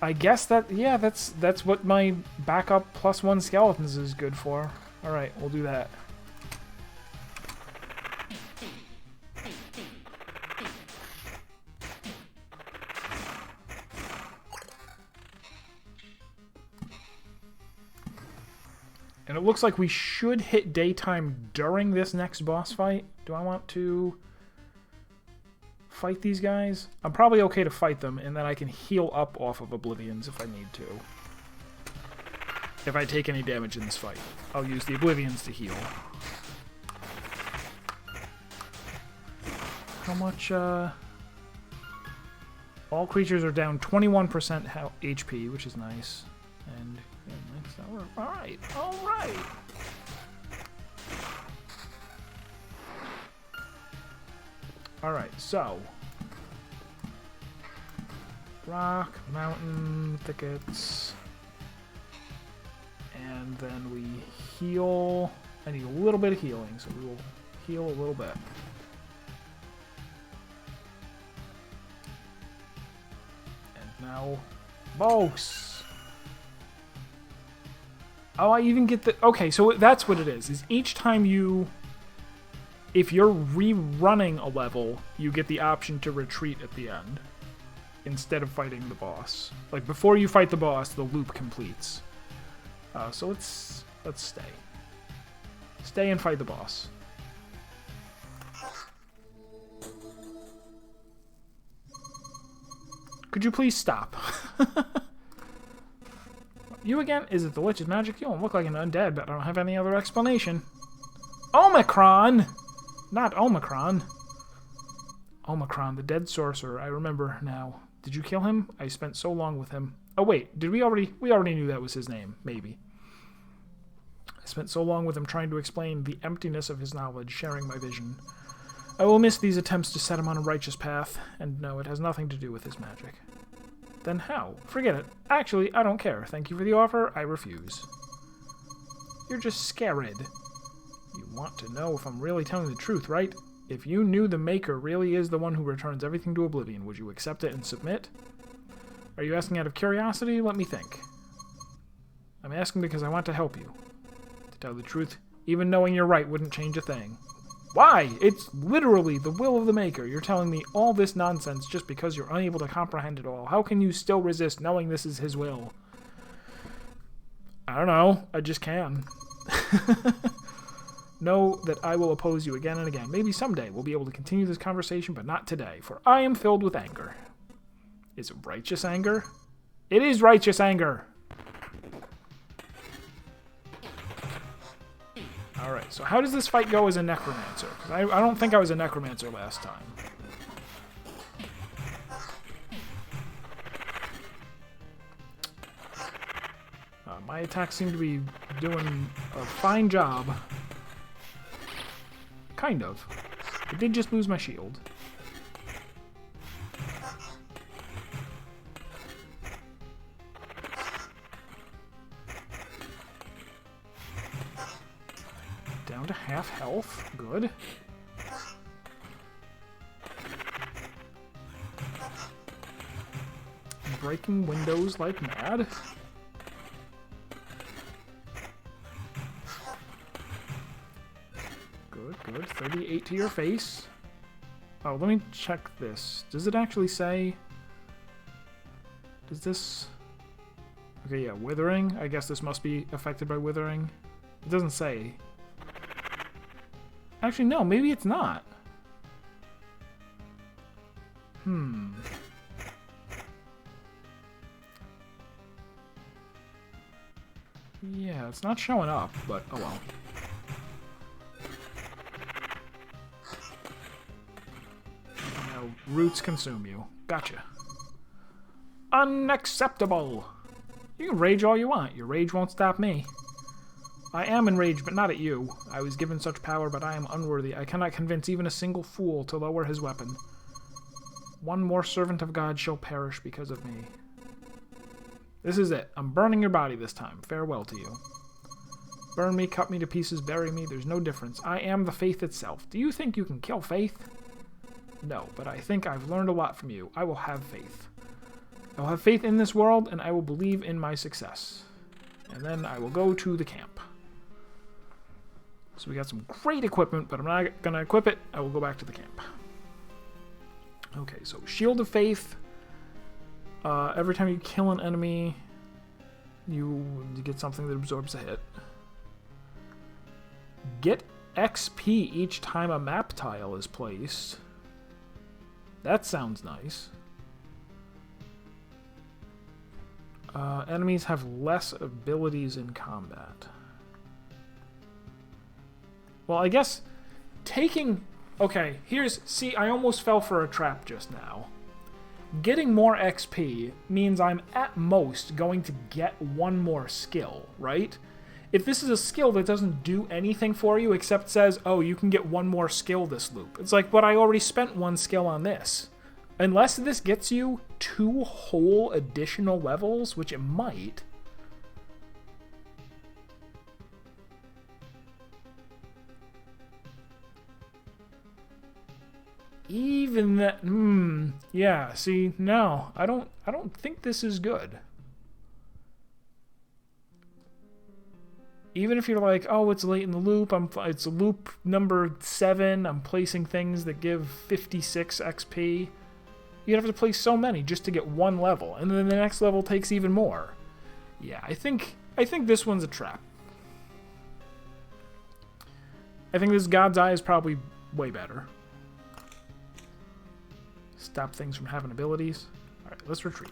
I guess that, yeah, that's what my backup +1 skeletons is good for. Alright, we'll do that. And it looks like we should hit daytime during this next boss fight. Do I want to fight these guys? I'm probably okay to fight them, and then I can heal up off of Oblivions if I need to. If I take any damage in this fight, I'll use the Oblivions to heal. How much, all creatures are down 21% HP, which is nice. And alright, alright. Alright, so rock, mountain, thickets, and then we heal. I need a little bit of healing, so we will heal a little bit. And now, boss. Oh, I even get the... Okay, so that's what it is each time you... If you're rerunning a level, you get the option to retreat at the end. Instead of fighting the boss. Like, before you fight the boss, the loop completes. So let's stay. Stay and fight the boss. Could you please stop? You again? Is it the Lich's magic? You don't look like an undead, but I don't have any other explanation. Omicron! Not Omicron. Omicron, the dead sorcerer. I remember now. Did you kill him? I spent so long with him. Oh wait, did we already knew that was his name. Maybe. I spent so long with him trying to explain the emptiness of his knowledge, sharing my vision. I will miss these attempts to set him on a righteous path, and no, it has nothing to do with his magic. Then how? Forget it. Actually, I don't care. Thank you for the offer. I refuse. You're just scared. You want to know if I'm really telling the truth, right? If you knew the Maker really is the one who returns everything to oblivion, would you accept it and submit? Are you asking out of curiosity? Let me think. I'm asking because I want to help you. To tell the truth, even knowing you're right wouldn't change a thing. Why? It's literally the will of the Maker. You're telling me all this nonsense just because you're unable to comprehend it all. How can you still resist knowing this is his will? I don't know. I just can. Know that I will oppose you again and again. Maybe someday we'll be able to continue this conversation, but not today, for I am filled with anger. Is it righteous anger? It is righteous anger! Alright, so how does this fight go as a necromancer? Because I don't think I was a necromancer last time. My attacks seem to be doing a fine job. Kind of. I did just lose my shield. Down to half health. Good. Breaking windows like mad. Good. 38 to your face. Oh, let me check this. Does it actually say... Does this... Okay, yeah, withering. I guess this must be affected by withering. It doesn't say. Actually, no, maybe it's not. Yeah, it's not showing up, but oh well. Now, roots consume you. Gotcha. Unacceptable! You can rage all you want. Your rage won't stop me. I am enraged, but not at you. I was given such power, but I am unworthy. I cannot convince even a single fool to lower his weapon. One more servant of God shall perish because of me. This is it. I'm burning your body this time. Farewell to you. Burn me, cut me to pieces, bury me. There's no difference. I am the faith itself. Do you think you can kill faith? No, but I think I've learned a lot from you. I will have faith. I will have faith in this world, and I will believe in my success. And then I will go to the camp. So we got some great equipment, but I'm not going to equip it. I will go back to the camp. Okay, so Shield of Faith. Every time you kill an enemy, you get something that absorbs a hit. Get XP each time a map tile is placed. That sounds nice. Enemies have less abilities in combat. Well, I guess taking... Okay, here's... See, I almost fell for a trap just now. Getting more XP means I'm at most going to get one more skill, right? If this is a skill that doesn't do anything for you except says, oh, you can get one more skill this loop. It's like, but I already spent one skill on this. Unless this gets you 2 whole additional levels, which it might... Even that, yeah, see, no, I don't think this is good. Even if you're like, oh, it's late in the loop, it's loop number 7, I'm placing things that give 56 XP. You'd have to place so many just to get one level, and then the next level takes even more. Yeah, I think this one's a trap. I think this God's Eye is probably way better. Stop things from having abilities. Alright, let's retreat.